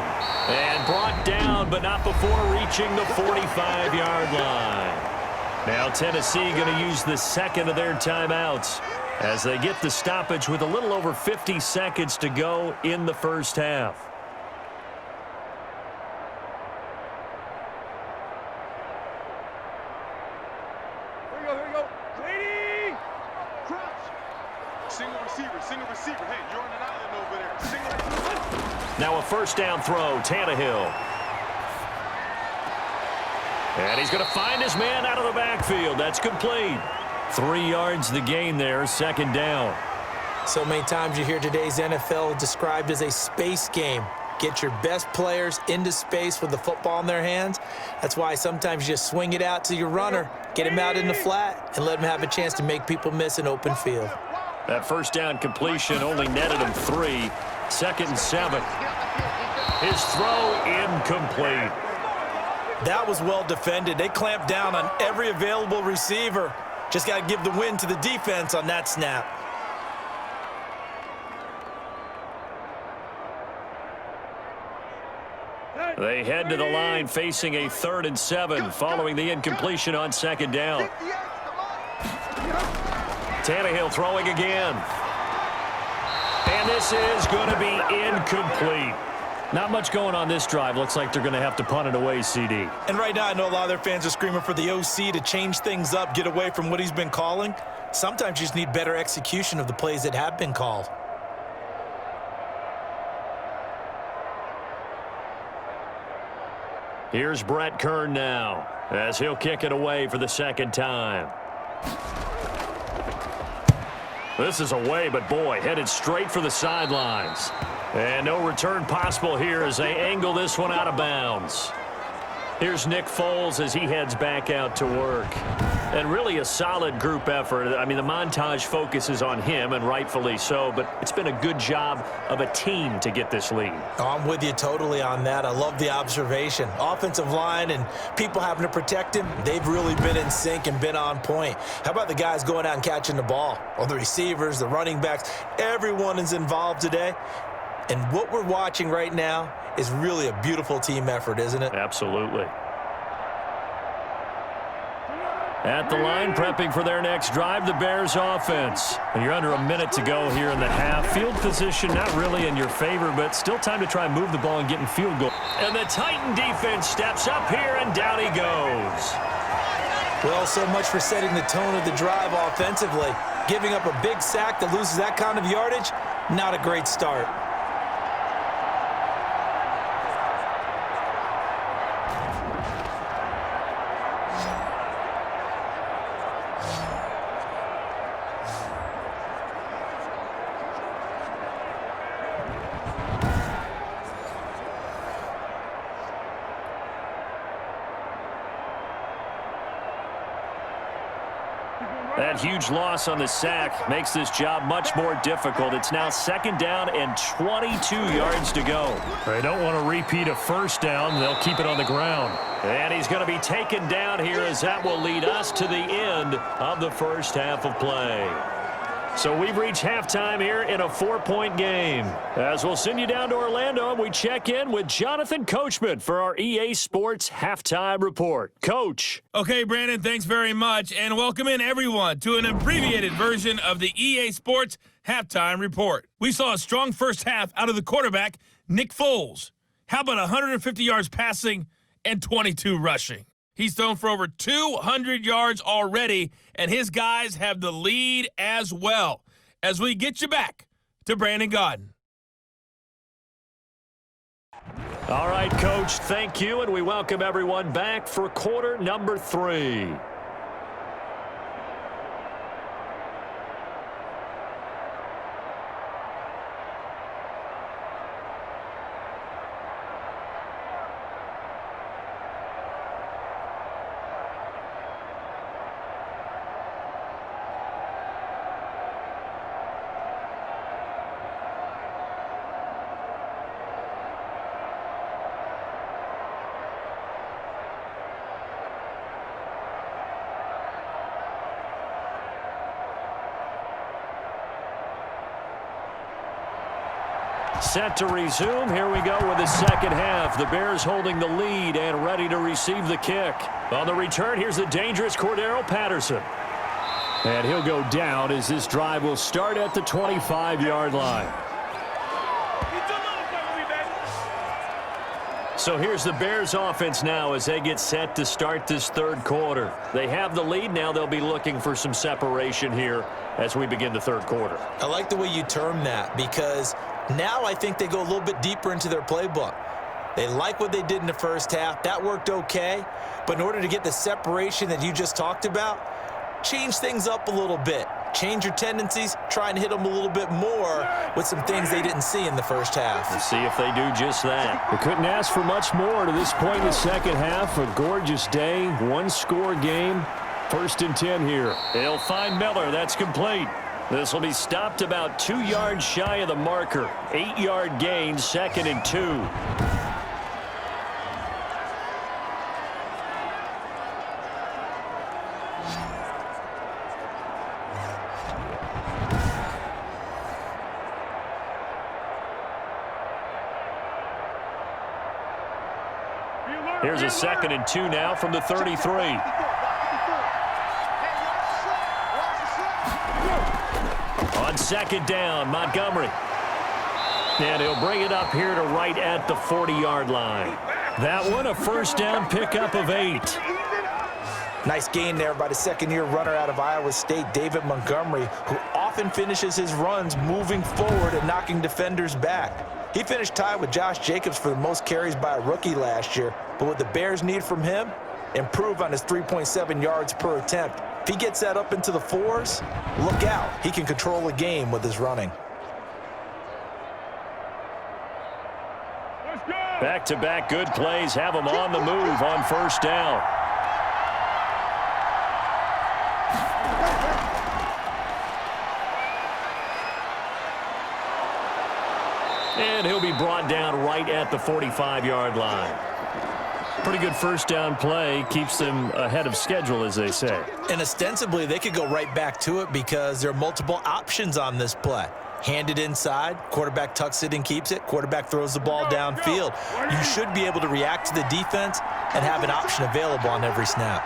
and brought down, but not before reaching the 45-yard line. Now Tennessee going to use the second of their timeouts as they get the stoppage with a little over 50 seconds to go in the first half. Here we go. Lady! Crouch. Single receiver. Hey, you're on an island over there. Single receiver. Now a first down throw, Tannehill. And he's going to find his man out of the backfield. That's complete. 3 yards the gain there, 2nd down. So many times you hear today's NFL described as a space game. Get your best players into space with the football in their hands. That's why sometimes you just swing it out to your runner, get him out in the flat, and let him have a chance to make people miss an open field. That first down completion only netted him 3. 2nd and 7. His throw incomplete. That was well defended. They clamped down on every available receiver. Just got to give the win to the defense on that snap. They head to the line facing a 3rd and 7 following the incompletion on 2nd down. Tannehill throwing again. And this is going to be incomplete. Not much going on this drive. Looks like they're going to have to punt it away, CD. And right now I know a lot of their fans are screaming for the OC to change things up, get away from what he's been calling. Sometimes you just need better execution of the plays that have been called. Here's Brett Kern now as he'll kick it away for the 2nd time. This is away, but boy, headed straight for the sidelines. And no return possible here as they angle this one out of bounds. Here's Nick Foles as he heads back out to work. And really a solid group effort. I mean, the montage focuses on him, and rightfully so, but it's been a good job of a team to get this lead. Oh, I'm with you totally on that. I love the observation. Offensive line and people having to protect him, they've really been in sync and been on point. How about the guys going out and catching the ball? Or the receivers, the running backs, everyone is involved today. And what we're watching right now is really a beautiful team effort, isn't it? Absolutely. At the line, prepping for their next drive, the Bears offense. And you're under a minute to go here in the half. Field position not really in your favor, but still time to try and move the ball and get in field goal. And the Titan defense steps up here, and down he goes. Well, so much for setting the tone of the drive offensively. Giving up a big sack that loses that kind of yardage, not a great start. That huge loss on the sack makes this job much more difficult. It's now 2nd down and 22 yards to go. They don't want to repeat a first down. They'll keep it on the ground. And he's going to be taken down here as that will lead us to the end of the first half of play. So we've reached halftime here in a 4-point game. As we'll send you down to Orlando, we check in with Jonathan Coachman for our EA Sports Halftime Report. Coach. Okay, Brandon, thanks very much. And welcome in, everyone, to an abbreviated version of the EA Sports Halftime Report. We saw a strong first half out of the quarterback, Nick Foles. How about 150 yards passing and 22 rushing? He's thrown for over 200 yards already, and his guys have the lead as well. As we get you back to Brandon Gaudin. All right, Coach, thank you, and we welcome everyone back for quarter number 3. Set to resume. Here we go with the second half. The Bears holding the lead and ready to receive the kick. On the return, here's the dangerous Cordero Patterson. And he'll go down as this drive will start at the 25-yard line. So here's the Bears offense now as they get set to start this third quarter. They have the lead. Now they'll be looking for some separation here as we begin the third quarter. I like the way you term that because now I think they go a little bit deeper into their playbook. They like what they did in the first half. That worked okay. But in order to get the separation that you just talked about, change things up a little bit. Change your tendencies. Try and hit them a little bit more with some things they didn't see in the first half. Let's see if they do just that. They couldn't ask for much more to this point in the second half. A gorgeous day, one-score game. 1st and 10 here. They'll find Miller. That's complete. This will be stopped about 2 yards shy of the marker. 8-yard gain, 2nd and 2. Here's a 2nd and 2 now from the 33. On 2nd down, Montgomery. And he'll bring it up here to right at the 40-yard line. That one, a first down pickup of 8. Nice gain there by the second-year runner out of Iowa State, David Montgomery, who often finishes his runs moving forward and knocking defenders back. He finished tied with Josh Jacobs for the most carries by a rookie last year, but what the Bears need from him, improve on his 3.7 yards per attempt. If he gets that up into the 4s, look out. He can control a game with his running. Back-to-back good plays have him on the move on first down. And he'll be brought down right at the 45-yard line. Pretty good first down play. Keeps them ahead of schedule, as they say. And ostensibly, they could go right back to it because there are multiple options on this play. Hand it inside, quarterback tucks it and keeps it, quarterback throws the ball downfield. You should be able to react to the defense and have an option available on every snap.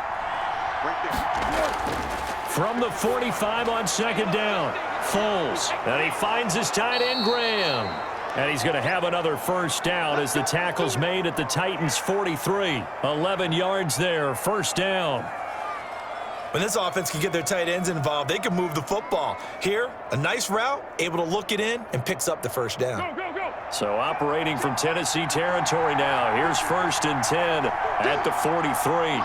From the 45 on 2nd down, Foles. And he finds his tight end, Graham. And he's going to have another first down as the tackle's made at the Titans' 43. 11 yards there, first down. When this offense can get their tight ends involved, they can move the football. Here, a nice route, able to look it in, and picks up the first down. So operating from Tennessee territory now. Here's 1st and 10 at the 43.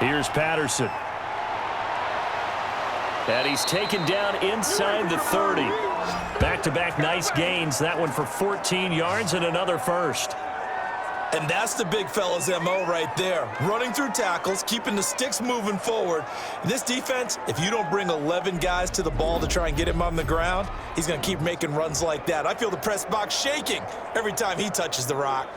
Here's Patterson. And he's taken down inside the 30. Back-to-back nice gains. That one for 14 yards and another first. And that's the big fella's MO right there. Running through tackles, keeping the sticks moving forward. This defense, if you don't bring 11 guys to the ball to try and get him on the ground, he's going to keep making runs like that. I feel the press box shaking every time he touches the rock.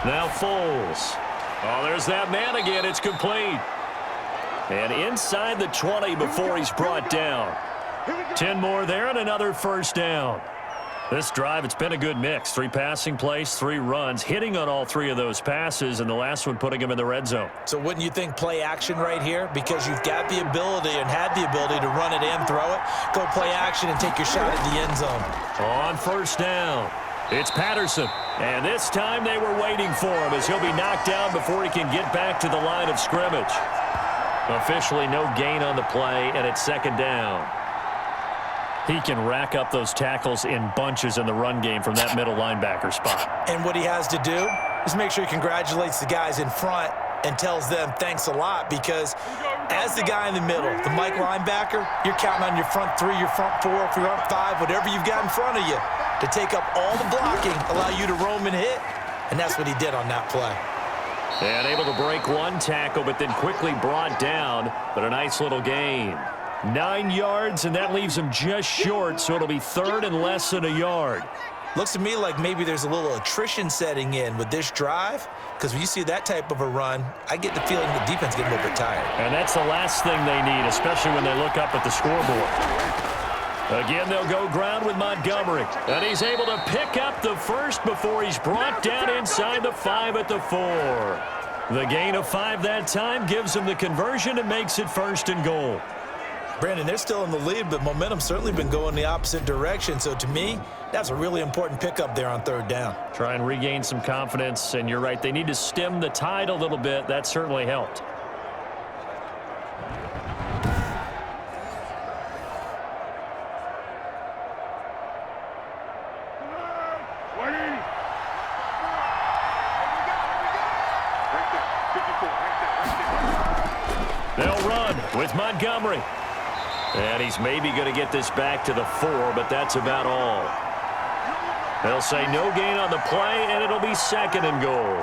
Now Foles. Oh, there's that man again. It's complete. And inside the 20 before he's brought down. 10 more there and another first down. This drive, it's been a good mix. 3 passing plays, 3 runs, hitting on all 3 of those passes, and the last one putting him in the red zone. So wouldn't you think play action right here? Because you've got the ability and had the ability to run it and throw it. Go play action and take your shot at the end zone. On first down, it's Patterson. And this time they were waiting for him as he'll be knocked down before he can get back to the line of scrimmage. Officially no gain on the play, and it's second down. He can rack up those tackles in bunches in the run game from that middle linebacker spot. And what he has to do is make sure he congratulates the guys in front and tells them thanks a lot, because as the guy in the middle, the Mike linebacker, you're counting on your front 3, your front 4, your front 5, whatever you've got in front of you to take up all the blocking, allow you to roam and hit, and that's what he did on that play. And able to break 1 tackle, but then quickly brought down, but a nice little gain. 9 yards, and that leaves him just short, so it'll be 3rd and less than a yard. Looks to me like maybe there's a little attrition setting in with this drive, because when you see that type of a run, I get the feeling the defense getting a little bit tired. And that's the last thing they need, especially when they look up at the scoreboard. Again, they'll go ground with Montgomery. And he's able to pick up the first before he's brought down inside the 5 at the 4. The gain of 5 that time gives him the conversion and makes it 1st and goal. Brandon, they're still in the lead, but momentum's certainly been going the opposite direction. So to me, that's a really important pickup there on 3rd down. Try and regain some confidence, and you're right. They need to stem the tide a little bit. That certainly helped. They'll run with Montgomery. And he's maybe going to get this back to the 4, but that's about all. They'll say no gain on the play, and it'll be 2nd and goal.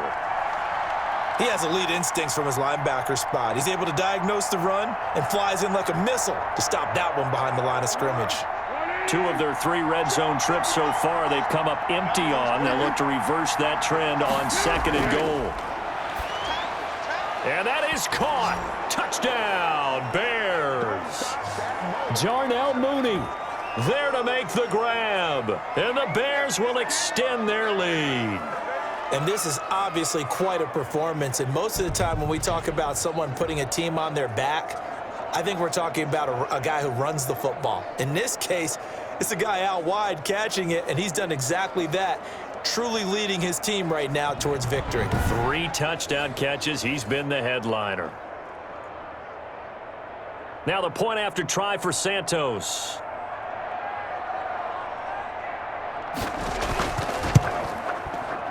He has elite instincts from his linebacker spot. He's able to diagnose the run and flies in like a missile to stop that one behind the line of scrimmage. 2 of their 3 red zone trips so far, they've come up empty on. They'll look to reverse that trend on 2nd and goal. And that is caught. Touchdown, Bears. Darnell Mooney there to make the grab. And the Bears will extend their lead. And this is obviously quite a performance. And most of the time when we talk about someone putting a team on their back, I think we're talking about a guy who runs the football. In this case, it's a guy out wide catching it, and he's done exactly that. Truly leading his team right now towards victory. 3 touchdown catches. He's been the headliner. Now the point after try for Santos.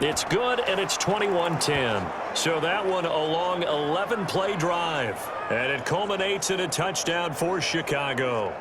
It's good, and it's 21-10. So that one a long 11-play drive. And it culminates in a touchdown for Chicago.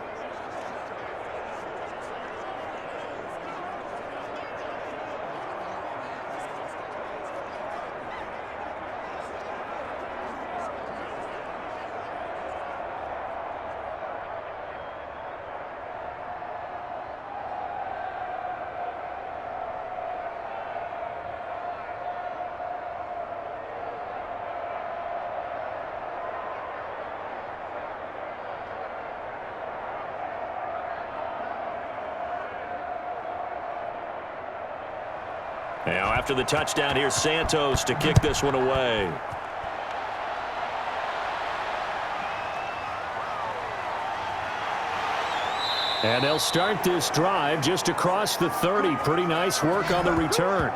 Now, after the touchdown, here's Santos to kick this one away. And they'll start this drive just across the 30. Pretty nice work on the return.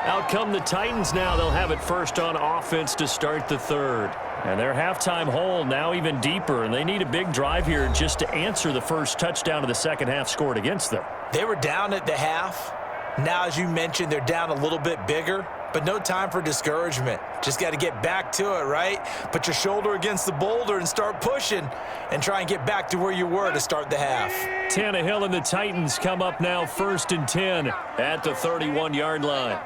Out come the Titans now. They'll have it first on offense to start the third. And their halftime hole now even deeper, and they need a big drive here just to answer the first touchdown of the second half scored against them. They were down at the half. Now, as you mentioned, they're down a little bit bigger, but no time for discouragement. Just got to get back to it, right? Put your shoulder against the boulder and start pushing and try and get back to where you were to start the half. Tannehill and the Titans come up now 1st and 10 at the 31-yard line.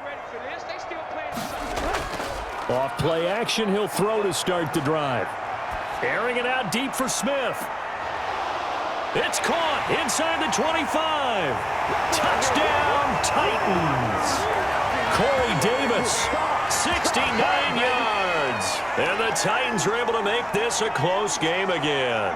Off play action, he'll throw to start the drive. Airing it out deep for Smith. It's caught inside the 25. Touchdown, Titans. Corey Davis, 69 yards. And the Titans are able to make this a close game again.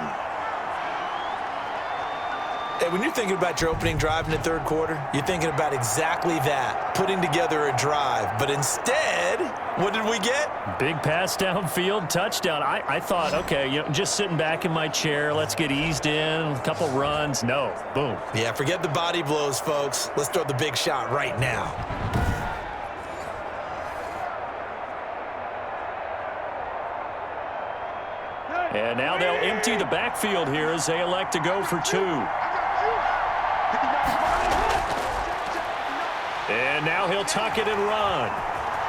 Hey, when you're thinking about your opening drive in the third quarter, you're thinking about exactly that, putting together a drive. But instead, what did we get? Big pass downfield, touchdown. I thought, okay, just sitting back in my chair, let's get eased in, a couple runs. No, boom. Yeah, forget the body blows, folks. Let's throw the big shot right now. And now they'll empty the backfield here as they elect to go for two. And now he'll tuck it and run.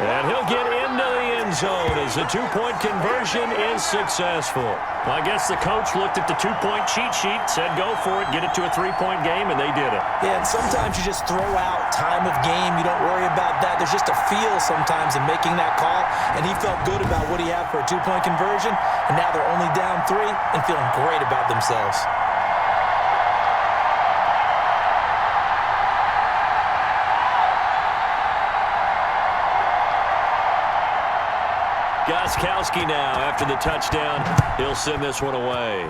And he'll get into the end zone as the two-point conversion is successful. Well, I guess the coach looked at the two-point cheat sheet, said go for it, get it to a three-point game, and they did it. Yeah, and sometimes you just throw out time of game. You don't worry about that. There's just a feel sometimes in making that call, and he felt good about what he had for a two-point conversion, and now they're only down 3 and feeling great about themselves. Gostkowski now, after the touchdown, he'll send this one away.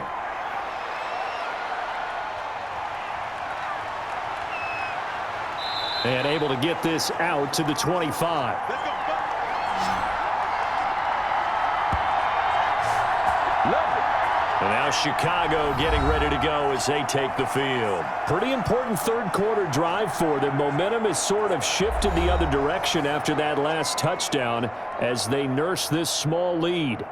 And able to get this out to the 25. And now Chicago getting ready to go as they take the field. Pretty important third quarter drive for them. Momentum has sort of shifted the other direction after that last touchdown as they nurse this small lead.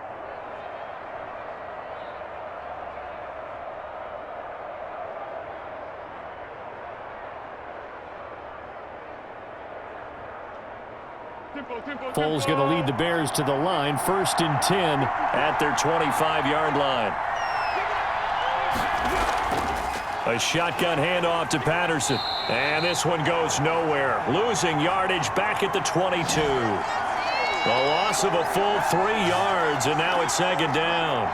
Foles going to lead the Bears to the line, 1st and 10 at their 25-yard line. A shotgun handoff to Patterson. And this one goes nowhere. Losing yardage back at the 22. A loss of a full 3 yards, and now it's 2nd down.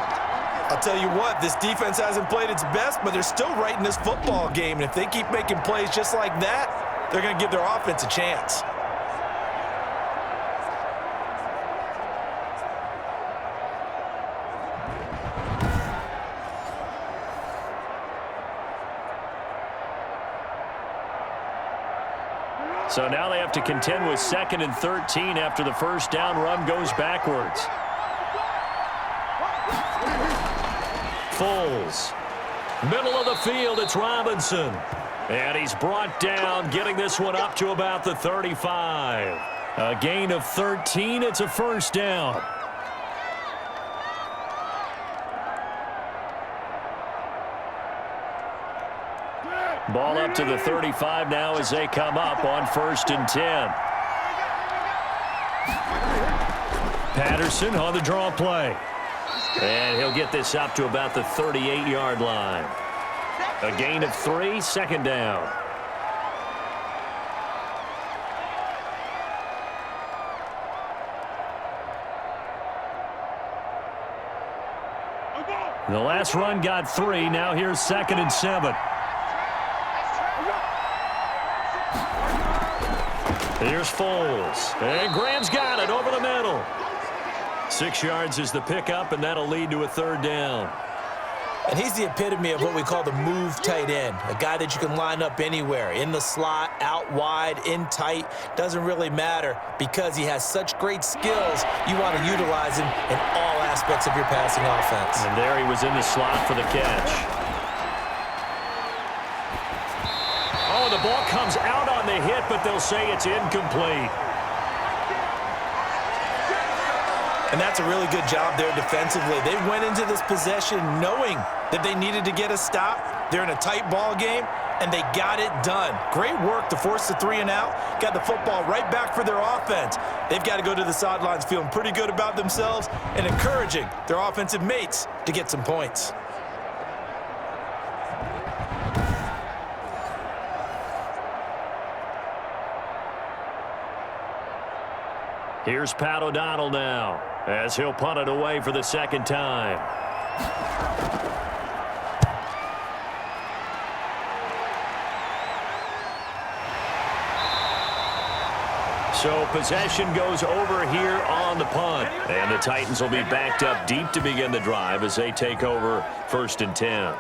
I'll tell you what, this defense hasn't played its best, but they're still right in this football game. And if they keep making plays just like that, they're going to give their offense a chance. So now they have to contend with 2nd and 13 after the first down run goes backwards. Foles. Middle of the field, it's Robinson. And he's brought down, getting this one up to about the 35. A gain of 13, it's a first down. Ball up to the 35 now as they come up on 1st and 10. Patterson on the draw play. And he'll get this up to about the 38-yard line. A gain of 3, 2nd down. The last run got 3. Now here's 2nd and 7. Here's Foles. And Graham's got it over the middle. 6 yards is the pickup, and that'll lead to a 3rd down. And he's the epitome of what we call the move tight end, a guy that you can line up anywhere, in the slot, out wide, in tight, doesn't really matter because he has such great skills. You want to utilize him in all aspects of your passing offense. And there he was in the slot for the catch. Oh, the ball comes out on the hit, but they'll say it's incomplete. And that's a really good job there defensively. They went into this possession knowing that they needed to get a stop. They're in a tight ball game, and they got it done. Great work to force the 3 and out. Got the football right back for their offense. They've got to go to the sidelines feeling pretty good about themselves and encouraging their offensive mates to get some points. Here's Pat O'Donnell now as he'll punt it away for the second time. So possession goes over here on the punt. And the Titans will be backed up deep to begin the drive as they take over 1st and 10.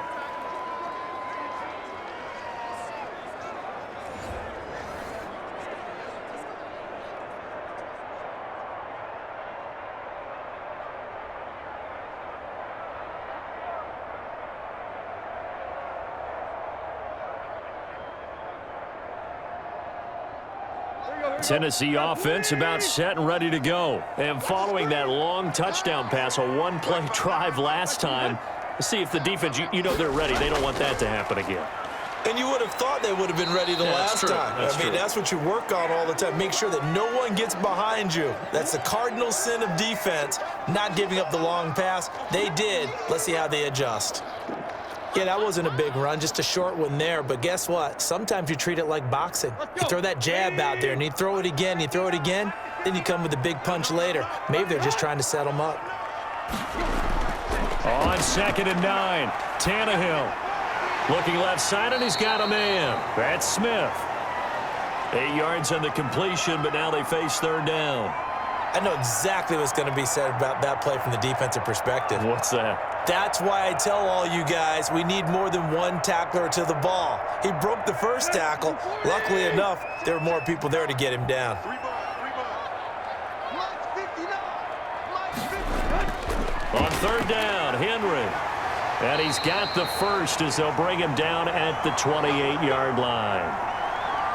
Tennessee offense about set and ready to go. And following that long touchdown pass, a one-play drive last time, see if the defense, you know they're ready. They don't want that to happen again. And you would have thought they would have been ready the last time. I mean, that's what you work on all the time. Make sure that no one gets behind you. That's the cardinal sin of defense, not giving up the long pass. They did. Let's see how they adjust. Yeah, that wasn't a big run, just a short one there. But guess what? Sometimes you treat it like boxing. You throw that jab out there, and you throw it again, you throw it again, then you come with a big punch later. Maybe they're just trying to set them up. On 2nd and 9, Tannehill. Looking left side, and he's got a man. That's Smith. 8 yards on the completion, but now they face 3rd down. I know exactly what's going to be said about that play from the defensive perspective. What's that? That's why I tell all you guys we need more than one tackler to the ball. He broke the first tackle. Luckily enough, there were more people there to get him down. On 3rd down, Henry. And he's got the first as they'll bring him down at the 28-yard line.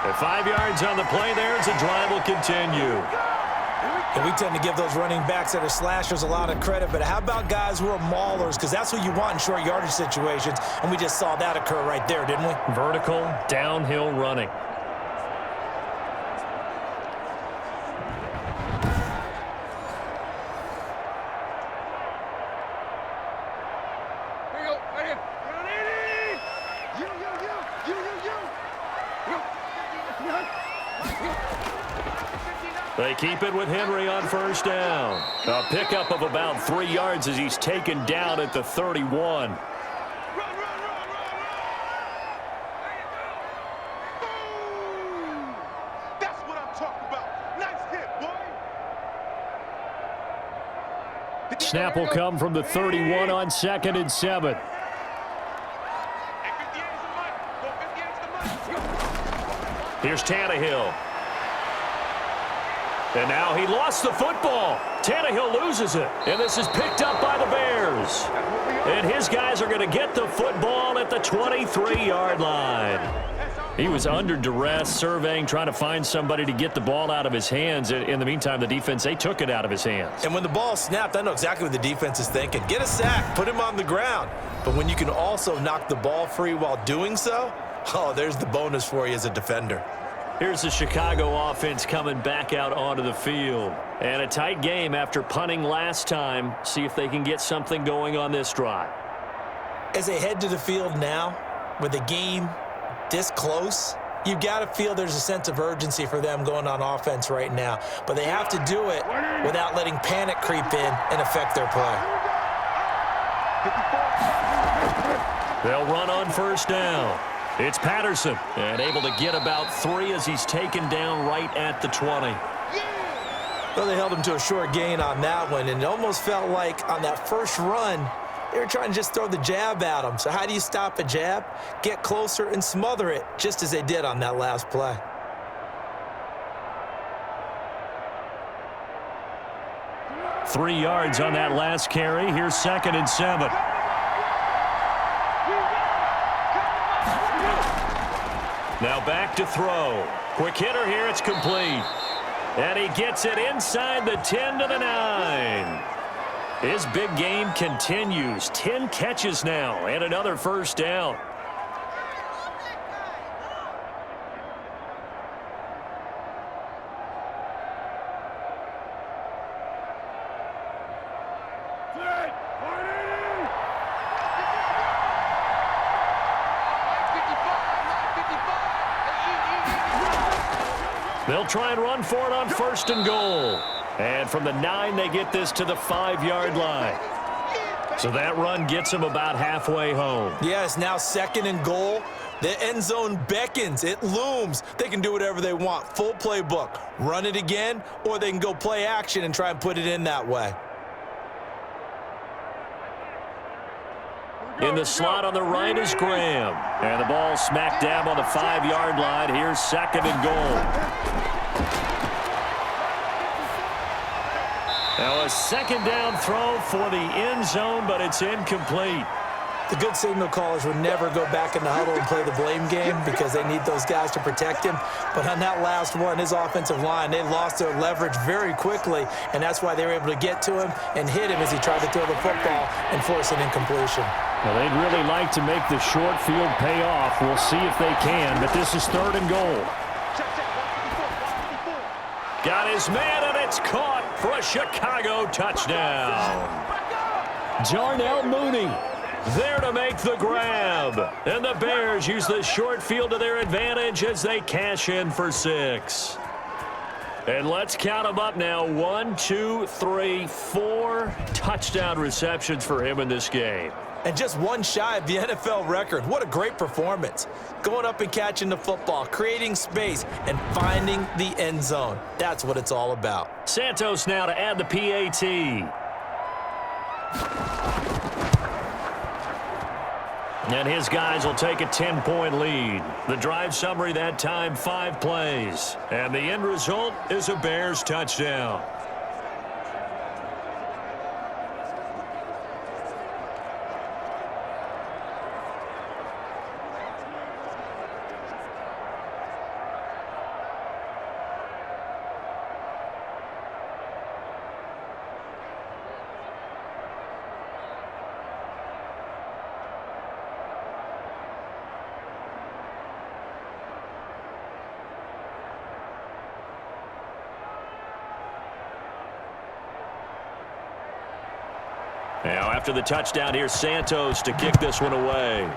At 5 yards on the play there as the drive will continue. And we tend to give those running backs that are slashers a lot of credit, but how about guys who are maulers? Because that's what you want in short yardage situations, and we just saw that occur right there, didn't we? Vertical, downhill running. They keep it with Henry on 1st down. A pickup of about 3 yards as he's taken down at the 31. That's what I'm talking about. Nice hit, boy. Snap will come from the 31 on 2nd and 7. Here's Tannehill. And now he lost the football. Tannehill loses it. And this is picked up by the Bears. And his guys are going to get the football at the 23-yard line. He was under duress, surveying, trying to find somebody to get the ball out of his hands. In the meantime, the defense, they took it out of his hands. And when the ball snapped, I know exactly what the defense is thinking. Get a sack, put him on the ground. But when you can also knock the ball free while doing so, oh, there's the bonus for you as a defender. Here's the Chicago offense coming back out onto the field. And a tight game after punting last time. See if they can get something going on this drive. As they head to the field now, with the game this close, you've got to feel there's a sense of urgency for them going on offense right now. But they have to do it without letting panic creep in and affect their play. They'll run on 1st down. It's Patterson, and able to get about 3 as he's taken down right at the 20. Well, they held him to a short gain on that one, and it almost felt like on that first run, they were trying to just throw the jab at him. So how do you stop a jab? Get closer and smother it, just as they did on that last play. Three yards on that last carry. Here's 2nd and 7. Now back to throw. Quick hitter here. It's complete. And he gets it inside the 10 to the 9. His big game continues. 10 catches now and another first down. They'll try and run for it on 1st and goal. And from the 9, they get this to the 5-yard line. So that run gets them about halfway home. Yeah, it's now 2nd and goal. The end zone beckons. It looms. They can do whatever they want. Full playbook. Run it again, or they can go play action and try and put it in that way. In the slot on the right is Graham. And the ball smack dab on the 5-yard line. Here's 2nd and goal. Now a 2nd down throw for the end zone, but it's incomplete. The good signal callers would never go back in the huddle and play the blame game because they need those guys to protect him. But on that last one, his offensive line, they lost their leverage very quickly, and that's why they were able to get to him and hit him as he tried to throw the football and force an incompletion. Well, they'd really like to make the short field pay off. We'll see if they can, but this is 3rd and goal. Got his man, and it's caught for a Chicago touchdown. Darnell Mooney there to make the grab. And the Bears use the short field to their advantage as they cash in for 6. And let's count them up now. 1, 2, 3, 4 touchdown receptions for him in this game. And just one shy of the NFL record. What a great performance. Going up and catching the football, creating space, and finding the end zone. That's what it's all about. Santos now to add the PAT. And his guys will take a 10-point lead. The drive summary that time, 5 plays. And the end result is a Bears touchdown. Now, after the touchdown, here's Santos to kick this one away.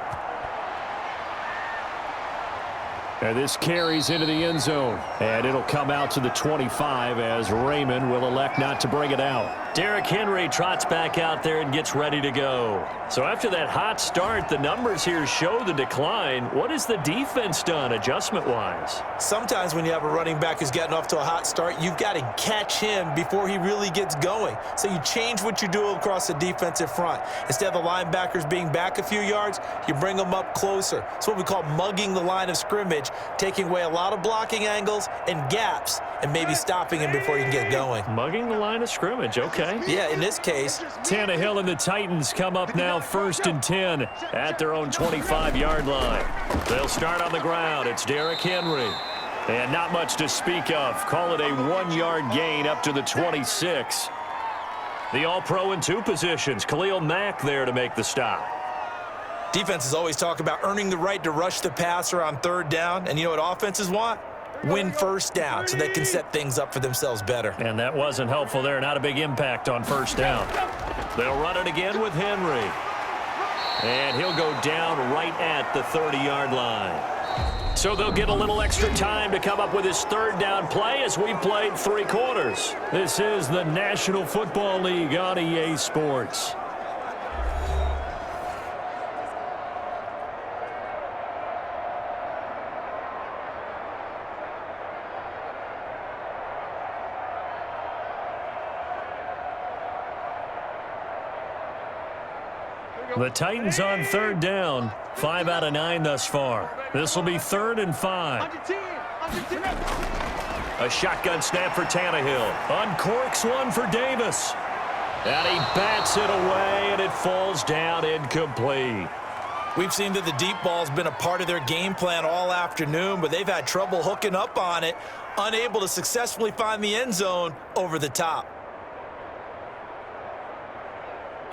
And this carries into the end zone. And it'll come out to the 25 as Raymond will elect not to bring it out. Derrick Henry trots back out there and gets ready to go. So after that hot start, the numbers here show the decline. What has the defense done adjustment-wise? Sometimes when you have a running back who's getting off to a hot start, you've got to catch him before he really gets going. So you change what you do across the defensive front. Instead of the linebackers being back a few yards, you bring them up closer. It's what we call mugging the line of scrimmage, taking away a lot of blocking angles and gaps and maybe stopping him before he can get going. Mugging the line of scrimmage, okay. Yeah, in this case. Tannehill and the Titans come up now 1st and 10 at their own 25-yard line. They'll start on the ground. It's Derrick Henry. And not much to speak of. Call it a 1-yard gain up to the 26. The All-Pro in 2 positions. Khalil Mack there to make the stop. Defenses always talk about earning the right to rush the passer on 3rd down. And you know what offenses want? Win 1st down so they can set things up for themselves better. And that wasn't helpful there. Not a big impact on 1st down. They'll run it again with Henry. And he'll go down right at the 30-yard line. So they'll get a little extra time to come up with his 3rd down play as we played 3 quarters. This is the National Football League on EA Sports. The Titans on 3rd down, 5 out of 9 thus far. This will be 3rd and 5. A shotgun snap for Tannehill. Uncorks one for Davis. And he bats it away, and it falls down incomplete. We've seen that the deep ball's been a part of their game plan all afternoon, but they've had trouble hooking up on it, unable to successfully find the end zone over the top.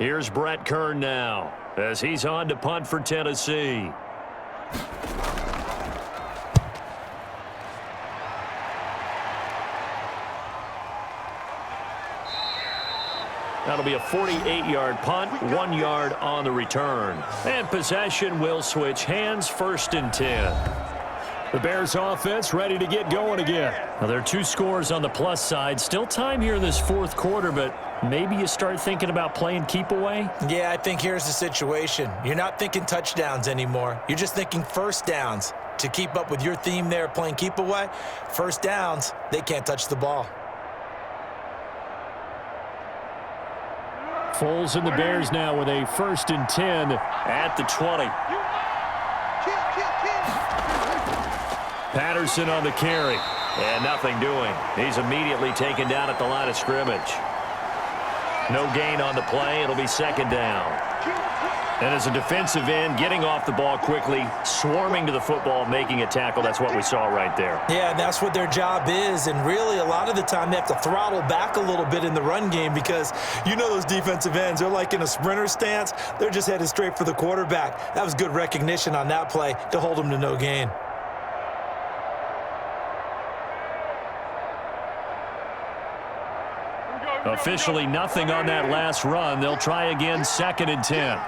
Here's Brett Kern now as he's on to punt for Tennessee. That'll be a 48-yard punt, 1 yard on the return. And possession will switch hands, 1st and 10. The Bears offense ready to get going again. Now, there are 2 scores on the plus side. Still time here in this 4th quarter, but maybe you start thinking about playing keep away? Yeah, I think here's the situation. You're not thinking touchdowns anymore. You're just thinking first downs. To keep up with your theme there, playing keep away, first downs, they can't touch the ball. Foles and the Bears now with a 1st and 10 at the 20. Patterson on the carry. And nothing doing. He's immediately taken down at the line of scrimmage. No gain on the play. It'll be 2nd down. And as a defensive end, getting off the ball quickly, swarming to the football, making a tackle. That's what we saw right there. Yeah, and that's what their job is. And really, a lot of the time, they have to throttle back a little bit in the run game because you know those defensive ends, they're like in a sprinter stance. They're just headed straight for the quarterback. That was good recognition on that play to hold them to no gain. Officially nothing on that last run. They'll try again, 2nd and 10.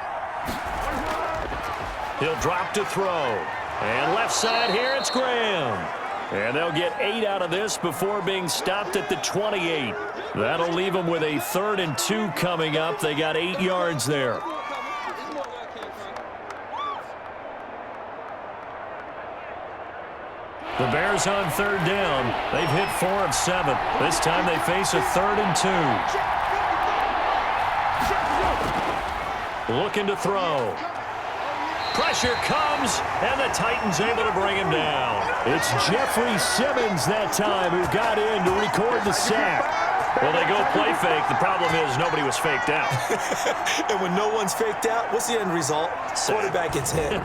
He'll drop to throw. And left side here, it's Graham. And they'll get 8 out of this before being stopped at the 28. That'll leave them with a 3rd and 2 coming up. They got 8 yards there. The Bears on 3rd down. They've hit 4 of 7. This time they face a 3rd and 2. Looking to throw. Pressure comes, and the Titans able to bring him down. It's Jeffrey Simmons that time who got in to record the sack. Well, they go play fake. The problem is nobody was faked out. And when no one's faked out, what's the end result? Quarterback gets hit.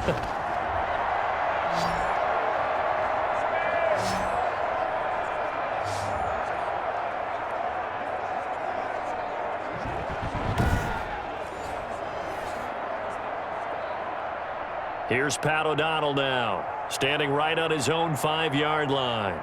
Here's Pat O'Donnell now, standing right on his own 5-yard line.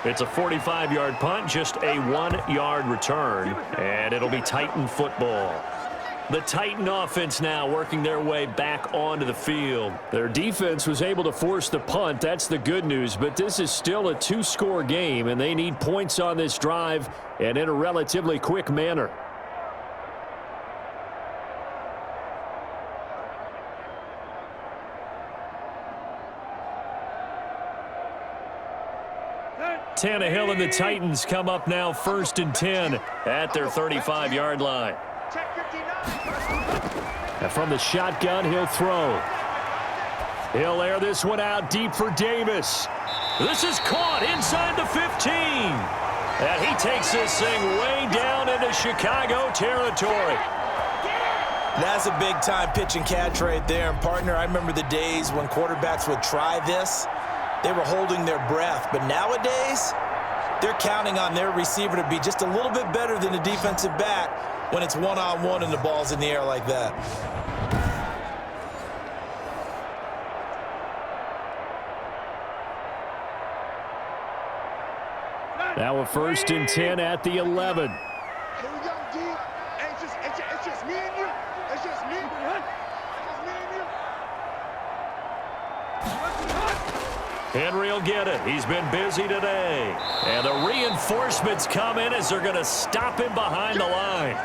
It's a 45-yard punt, just a 1-yard return, and it'll be Titan football. The Titan offense now working their way back onto the field. Their defense was able to force the punt. That's the good news, but this is still a 2-score game, and they need points on this drive and in a relatively quick manner. Tannehill and the Titans come up now 1st and 10 at their 35-yard line. And from the shotgun, he'll throw. He'll air this one out deep for Davis. This is caught inside the 15. And he takes this thing way down into Chicago territory. That's a big-time pitch and catch right there. And, partner, I remember the days when quarterbacks would try this. They were holding their breath. But nowadays, they're counting on their receiver to be just a little bit better than the defensive back when it's one-on-one and the ball's in the air like that. Now a 1st and 10 at the 11. Here we go, D. It's just me and you. It's just me. It's just me and you. Henry will get it. He's been busy today. And the reinforcements come in as they're going to stop him behind the line.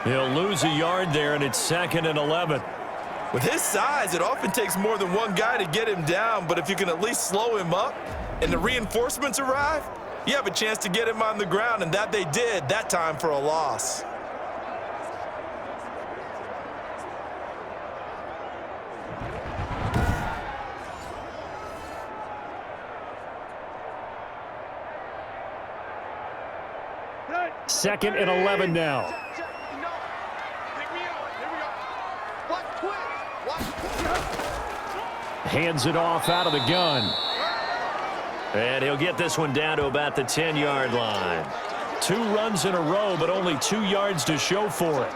He'll lose a yard there, and it's 2nd and 11. With his size, it often takes more than one guy to get him down, but if you can at least slow him up and the reinforcements arrive, you have a chance to get him on the ground, and that they did, that time for a loss. Second and 11 now. Hands it off out of the gun. And he'll get this one down to about the 10-yard line. 2 runs in a row, but only 2 yards to show for it.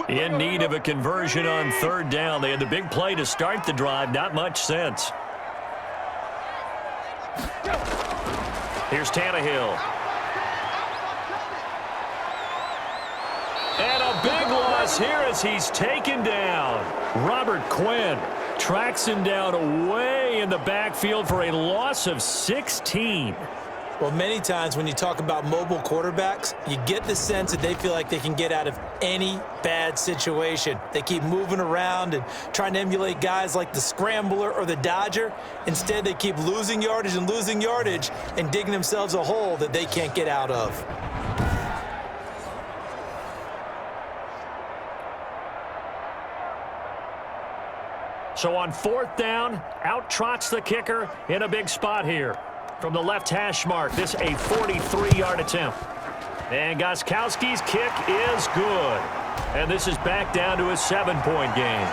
In need of a conversion on 3rd down. They had the big play to start the drive. Not much sense. Here's Tannehill. And a big loss here as he's taken down. Robert Quinn tracks him down way in the backfield for a loss of 16. Well, many times when you talk about mobile quarterbacks, you get the sense that they feel like they can get out of any bad situation. They keep moving around and trying to emulate guys like the Scrambler or the Dodger. Instead, they keep losing yardage and digging themselves a hole that they can't get out of. So on 4th down, out trots the kicker in a big spot here. From the left hash mark, this a 43-yard attempt. And Gostkowski's kick is good. And this is back down to a 7-point game.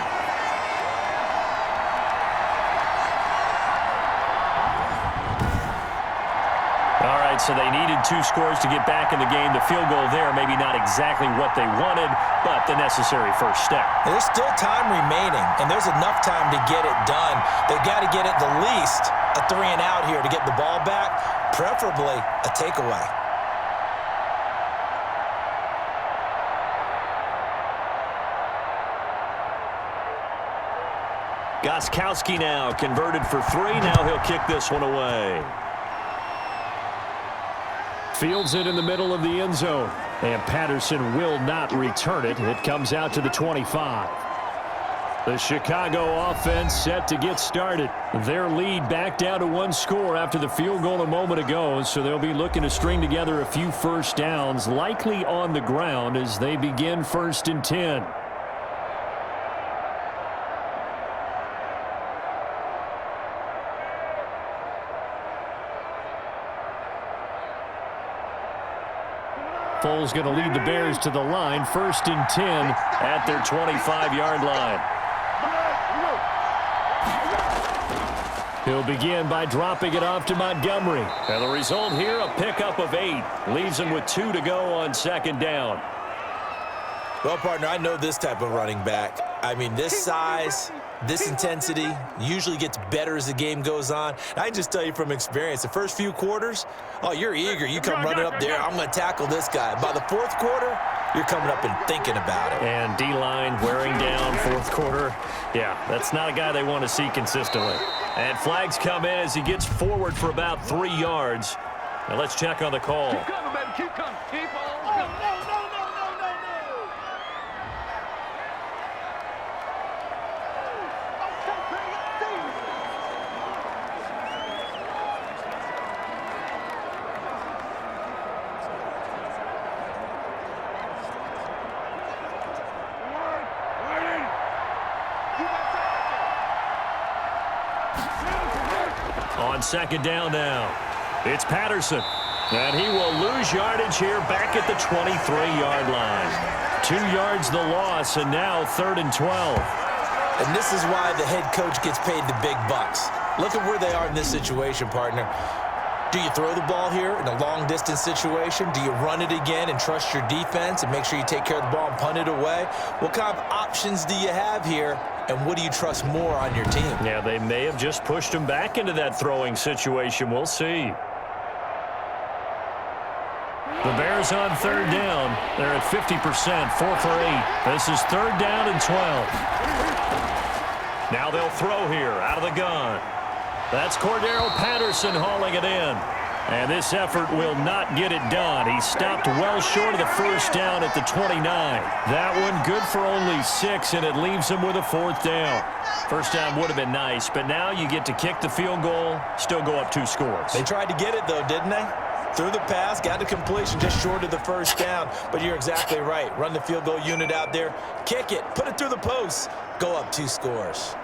All right, so they needed 2 scores to get back in the game. The field goal there, maybe not exactly what they wanted, but the necessary first step. There's still time remaining, and there's enough time to get it done. They've got to get at the least a 3-and-out here to get the ball back, preferably a takeaway. Gostkowski now converted for 3. Now he'll kick this one away. Fields it in the middle of the end zone. And Patterson will not return it. It comes out to the 25. The Chicago offense set to get started. Their lead back down to 1 score after the field goal a moment ago. So they'll be looking to string together a few first downs, likely on the ground as they begin 1st and 10. Foles going to lead the Bears to the line. 1st and 10 at their 25-yard line. He'll begin by dropping it off to Montgomery. And the result here, a pickup of 8. Leaves him with 2 to go on 2nd down. Well, partner, I know this type of running back. I mean, this size, this intensity usually gets better as the game goes on. And I can just tell you from experience, the first few quarters, oh, you're eager. You come running up there, I'm going to tackle this guy. By the 4th quarter, you're coming up and thinking about it. And D-line wearing down 4th quarter. Yeah, that's not a guy they want to see consistently. And flags come in as he gets forward for about 3 yards. Now let's check on the call. Keep coming, baby. Keep coming. Keep on coming. No. On 2nd down now, it's Patterson. And he will lose yardage here back at the 23-yard line. 2 yards the loss, and now 3rd and 12. And this is why the head coach gets paid the big bucks. Look at where they are in this situation, partner. Do you throw the ball here in a long-distance situation? Do you run it again and trust your defense and make sure you take care of the ball and punt it away? What kind of options do you have here, and what do you trust more on your team? Yeah, they may have just pushed him back into that throwing situation. We'll see. The Bears on 3rd down. They're at 50%, 4 for 8. This is 3rd down and 12. Now they'll throw here out of the gun. That's Cordero Patterson hauling it in. And this effort will not get it done. He stopped well short of the 1st down at the 29. That one good for only 6, and it leaves him with a 4th down. 1st down would have been nice, but now you get to kick the field goal, still go up 2 scores. They tried to get it, though, didn't they? Threw the pass, got to completion just short of the 1st down. But you're exactly right. Run the field goal unit out there, kick it, put it through the posts, go up 2 scores.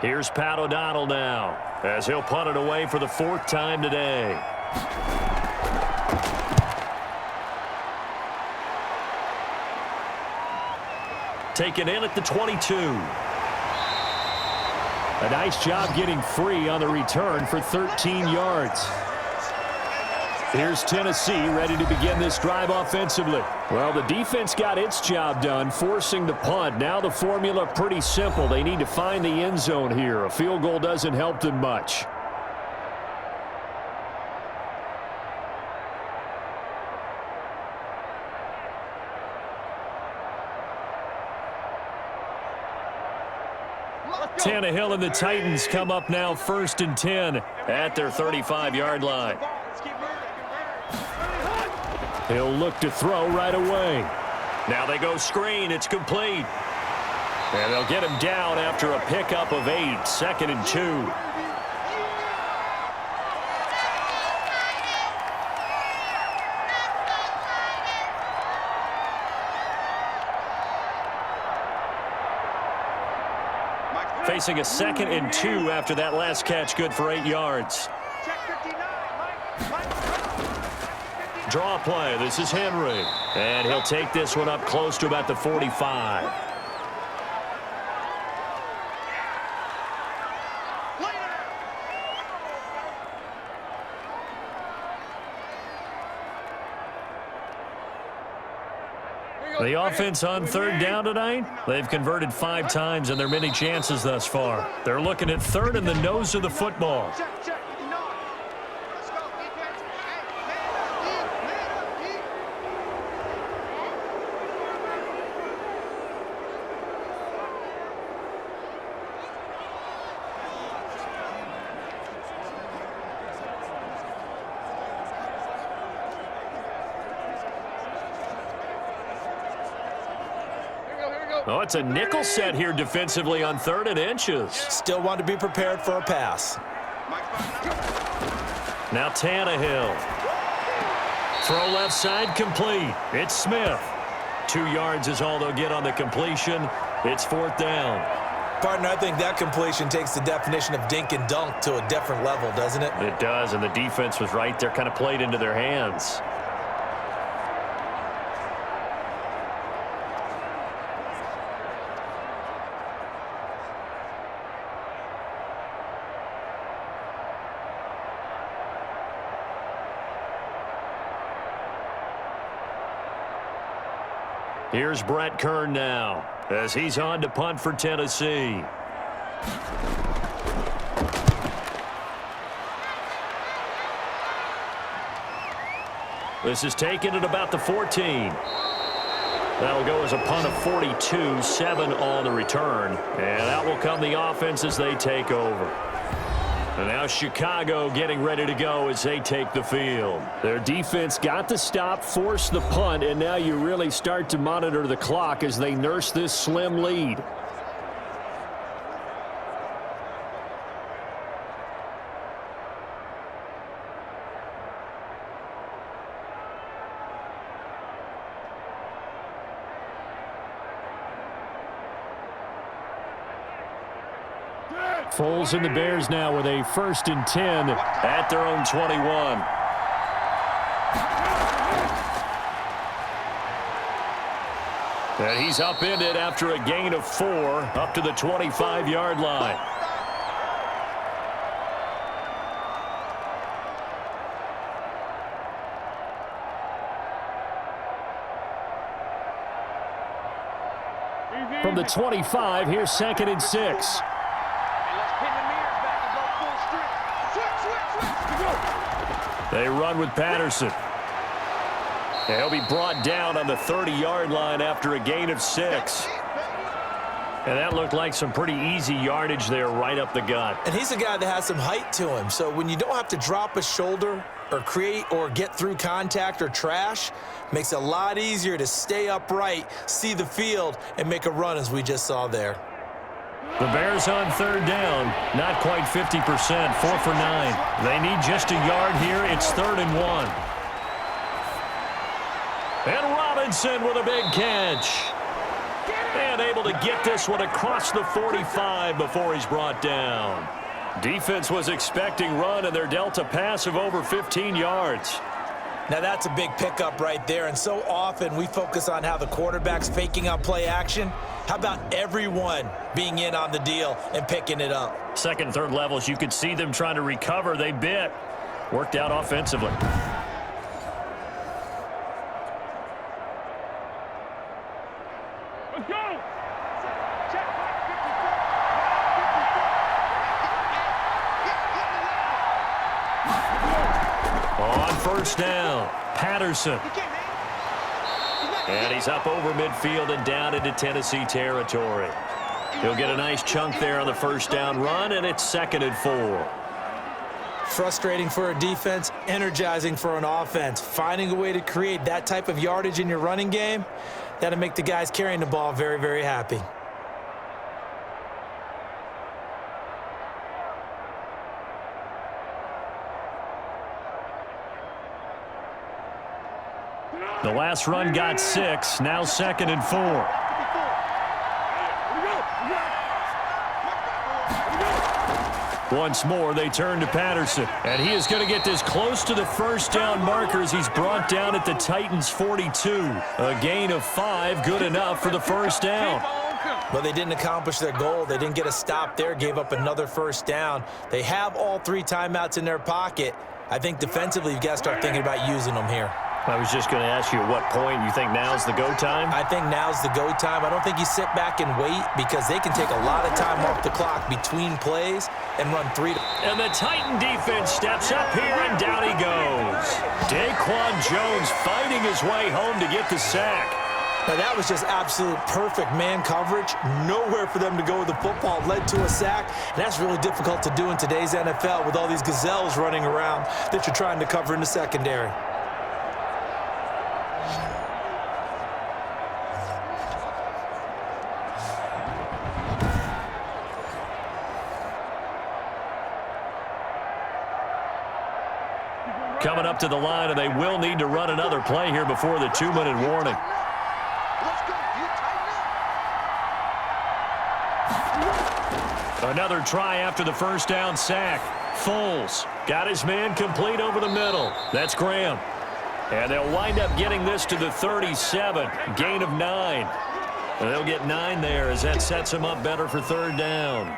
Here's Pat O'Donnell now, as he'll punt it away for the 4th time today. Taken in at the 22. A nice job getting free on the return for 13 yards. Here's Tennessee ready to begin this drive offensively. Well, the defense got its job done, forcing the punt. Now the formula pretty simple. They need to find the end zone here. A field goal doesn't help them much. Tannehill and the Titans come up now 1st and 10 at their 35-yard line. He'll look to throw right away. Now they go screen. It's complete. And they'll get him down after a pickup of 8. 2nd and 2. Facing a 2nd and 2 after that last catch, good for 8 yards. Draw play. This is Henry. And he'll take this one up close to about the 45. The offense on 3rd down tonight, they've converted 5 times in their many chances thus far. They're looking at 3rd in the nose of the football. Oh, it's a nickel set here defensively on 3rd and inches. Still want to be prepared for a pass. Now Tannehill. Throw left side complete. It's Smith. 2 yards is all they'll get on the completion. It's 4th down. Partner, I think that completion takes the definition of dink and dunk to a different level, doesn't it? It does, and the defense was right there, kind of played into their hands. Here's Brett Kern now, as he's on to punt for Tennessee. This is taken at about the 14. That'll go as a punt of 42, 7 on the return. And that will come the offense as they take over. And now Chicago getting ready to go as they take the field. Their defense got the stop, forced the punt, and now you really start to monitor the clock as they nurse this slim lead. Foles and the Bears now with a 1st and 10 at their own 21. And he's upended after a gain of 4 up to the 25-yard line. From the 25, here's 2nd and 6. They run with Patterson. He'll be brought down on the 30-yard line after a gain of 6. And that looked like some pretty easy yardage there right up the gut. And he's a guy that has some height to him. So when you don't have to drop a shoulder or create or get through contact or trash, makes it a lot easier to stay upright, see the field, and make a run as we just saw there. The Bears on 3rd down, not quite 50%, 4 for 9. They need just a yard here. It's 3rd and 1. And Robinson with a big catch. And able to get this one across the 45 before he's brought down. Defense was expecting run, and they're dealt a pass of over 15 yards. Now that's a big pickup right there, and so often we focus on how the quarterback's faking on play action. How about everyone being in on the deal and picking it up? Second and third levels, you could see them trying to recover. They bit. Worked out offensively. Let's go! On first down, Patterson. And he's up over midfield and down into Tennessee territory. He'll get a nice chunk there on the first down run, and it's 2nd and 4. Frustrating for a defense, energizing for an offense. Finding a way to create that type of yardage in your running game, that'll make the guys carrying the ball very, very happy. The last run got 6, now 2nd and 4. Once more, they turn to Patterson, and he is going to get this close to the first down marker as he's brought down at the Titans' 42. A gain of 5, good enough for the first down. Well, they didn't accomplish their goal. They didn't get a stop there, gave up another first down. They have all 3 timeouts in their pocket. I think defensively, you've got to start thinking about using them here. I was just going to ask you at what point you think now's the go time? I think now's the go time. I don't think you sit back and wait because they can take a lot of time off the clock between plays and run 3. And the Titan defense steps up here, and down he goes. Daquan Jones fighting his way home to get the sack. Now, that was just absolute perfect man coverage. Nowhere for them to go with the football. Led to a sack, and that's really difficult to do in today's NFL with all these gazelles running around that you're trying to cover in the secondary. Coming up to the line, and they will need to run another play here before the 2-minute warning. Another try after the first down sack. Foles got his man complete over the middle. That's Graham. And they'll wind up getting this to the 37. Gain of 9. And they'll get 9 there as that sets them up better for third down.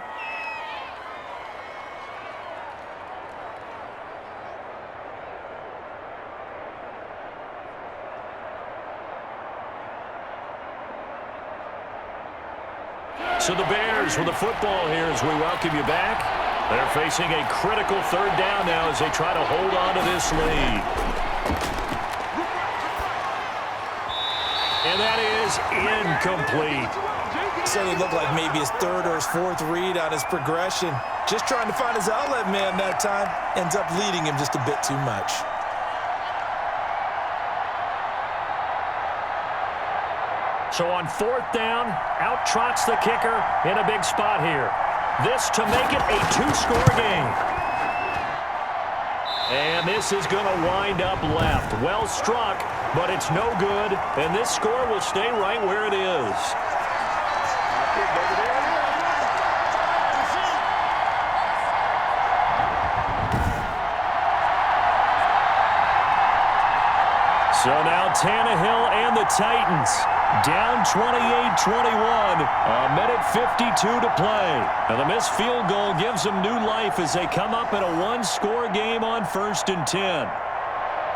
So the Bears with the football here as we welcome you back. They're facing a critical third down now as they try to hold on to this lead. And that is incomplete. So it looked like maybe his 3rd or his 4th read on his progression. Just trying to find his outlet man that time. Ends up leading him just a bit too much. So on 4th down, out trots the kicker in a big spot here. This to make it a 2-score game. And this is going to wind up left. Well struck, but it's no good. And this score will stay right where it is. So now Tannehill and the Titans down 28-21, a minute 52 to play. And the missed field goal gives them new life as they come up in a 1-score game on 1st and 10.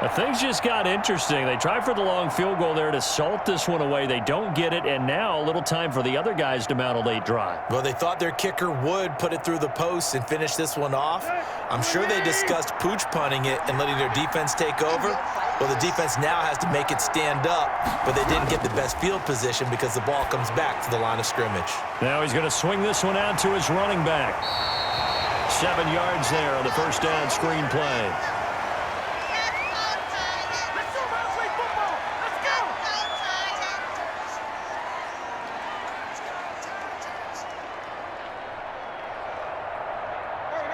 Now, things just got interesting. They try for the long field goal there to salt this one away. They don't get it, and now a little time for the other guys to mount a late drive. Well, they thought their kicker would put it through the post and finish this one off. I'm sure they discussed pooch punting it and letting their defense take over. Well, the defense now has to make it stand up, but they didn't get the best field position because the ball comes back to the line of scrimmage. Now he's going to swing this one out to his running back. 7 yards there on the first down screen play.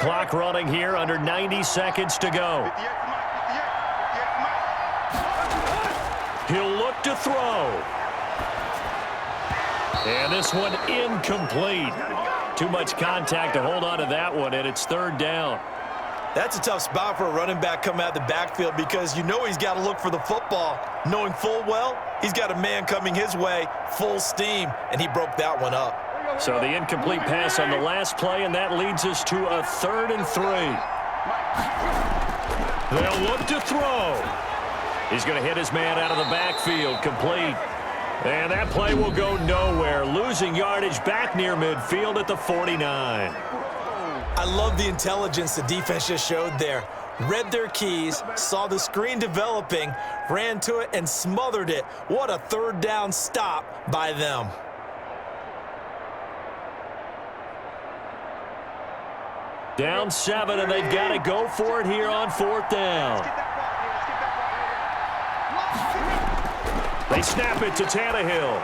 Clock running here, under 90 seconds to go. He'll look to throw. And this one incomplete. Too much contact to hold on to that one, and it's third down. That's a tough spot for a running back coming out of the backfield because you know he's got to look for the football, knowing full well he's got a man coming his way full steam, and he broke that one up. So the incomplete pass on the last play, and that leads us to a 3rd and 3. They'll look to throw. He's going to hit his man out of the backfield, complete. And that play will go nowhere, losing yardage back near midfield at the 49. I love the intelligence the defense just showed there. Read their keys, saw the screen developing, ran to it, and smothered it. What a third down stop by them. Down 7, and they've got to go for it here on 4th down. They snap it to Tannehill.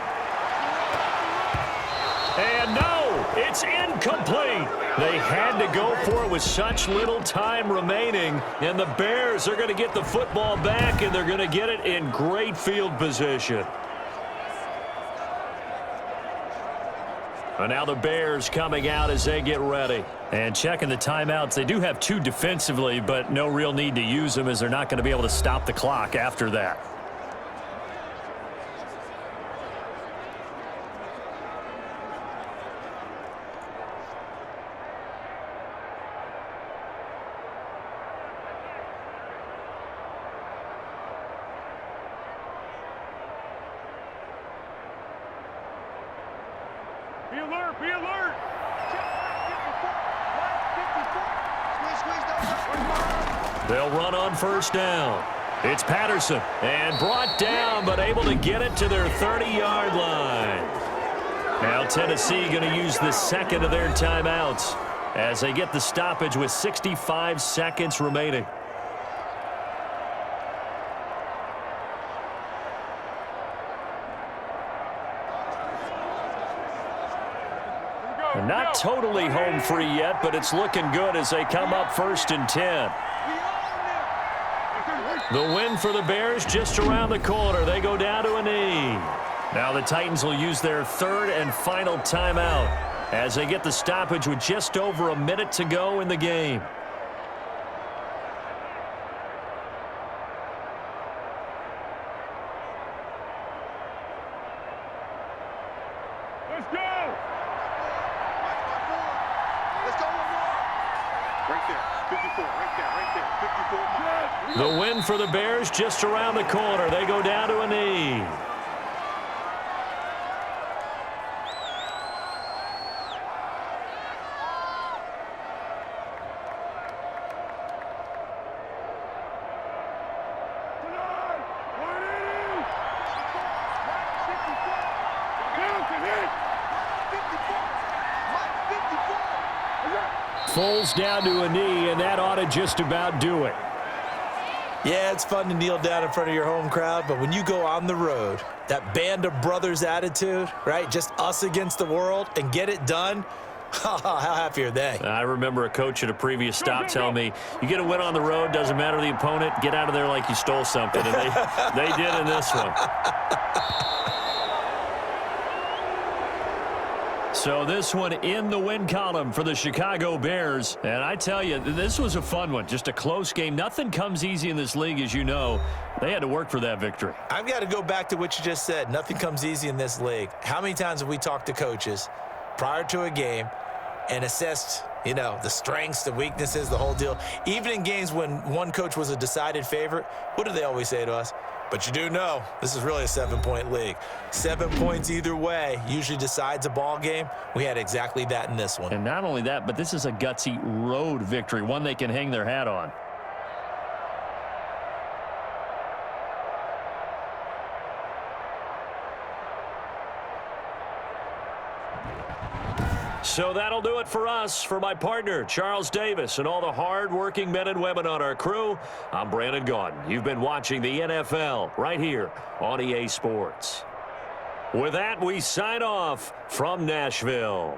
And no, it's incomplete. They had to go for it with such little time remaining, and the Bears are going to get the football back, and they're going to get it in great field position. And now the Bears coming out as they get ready. And checking the timeouts. They do have 2 defensively, but no real need to use them as they're not going to be able to stop the clock after that. Be alert, be alert. They'll run on 1st down. It's Patterson, and brought down, but able to get it to their 30-yard line. Now Tennessee going to use the 2nd of their timeouts as they get the stoppage with 65 seconds remaining. Not totally home free yet, but it's looking good as they come up 1st and 10. The win for the Bears just around the corner. They go down to a knee. Now the Titans will use their 3rd and final timeout as they get the stoppage with just over a minute to go in the game. Let's go. Let's go one more. Right there, 54, right there, 54. The win for the Bears just around the corner. They go down to a knee. Foles down to a knee, and that ought to just about do it. Yeah, it's fun to kneel down in front of your home crowd, but when you go on the road, that band of brothers attitude, right, just us against the world, and get it done, how happy are they? I remember a coach at a previous stop telling me, you get a win on the road, doesn't matter the opponent, get out of there like you stole something, and they did in this one. So this one in the win column for the Chicago Bears. And I tell you, this was a fun one. Just a close game. Nothing comes easy in this league, as you know. They had to work for that victory. I've got to go back to what you just said. Nothing comes easy in this league. How many times have we talked to coaches prior to a game and assessed, you know, the strengths, the weaknesses, the whole deal? Even in games when one coach was a decided favorite, what do they always say to us? But you do know this is really a 7-point league. 7 points either way usually decides a ball game. We had exactly that in this one. And not only that, but this is a gutsy road victory, one they can hang their hat on. So that'll do it for us. For my partner, Charles Davis, and all the hard-working men and women on our crew, I'm Brandon Gaudin. You've been watching the NFL right here on EA Sports. With that, we sign off from Nashville.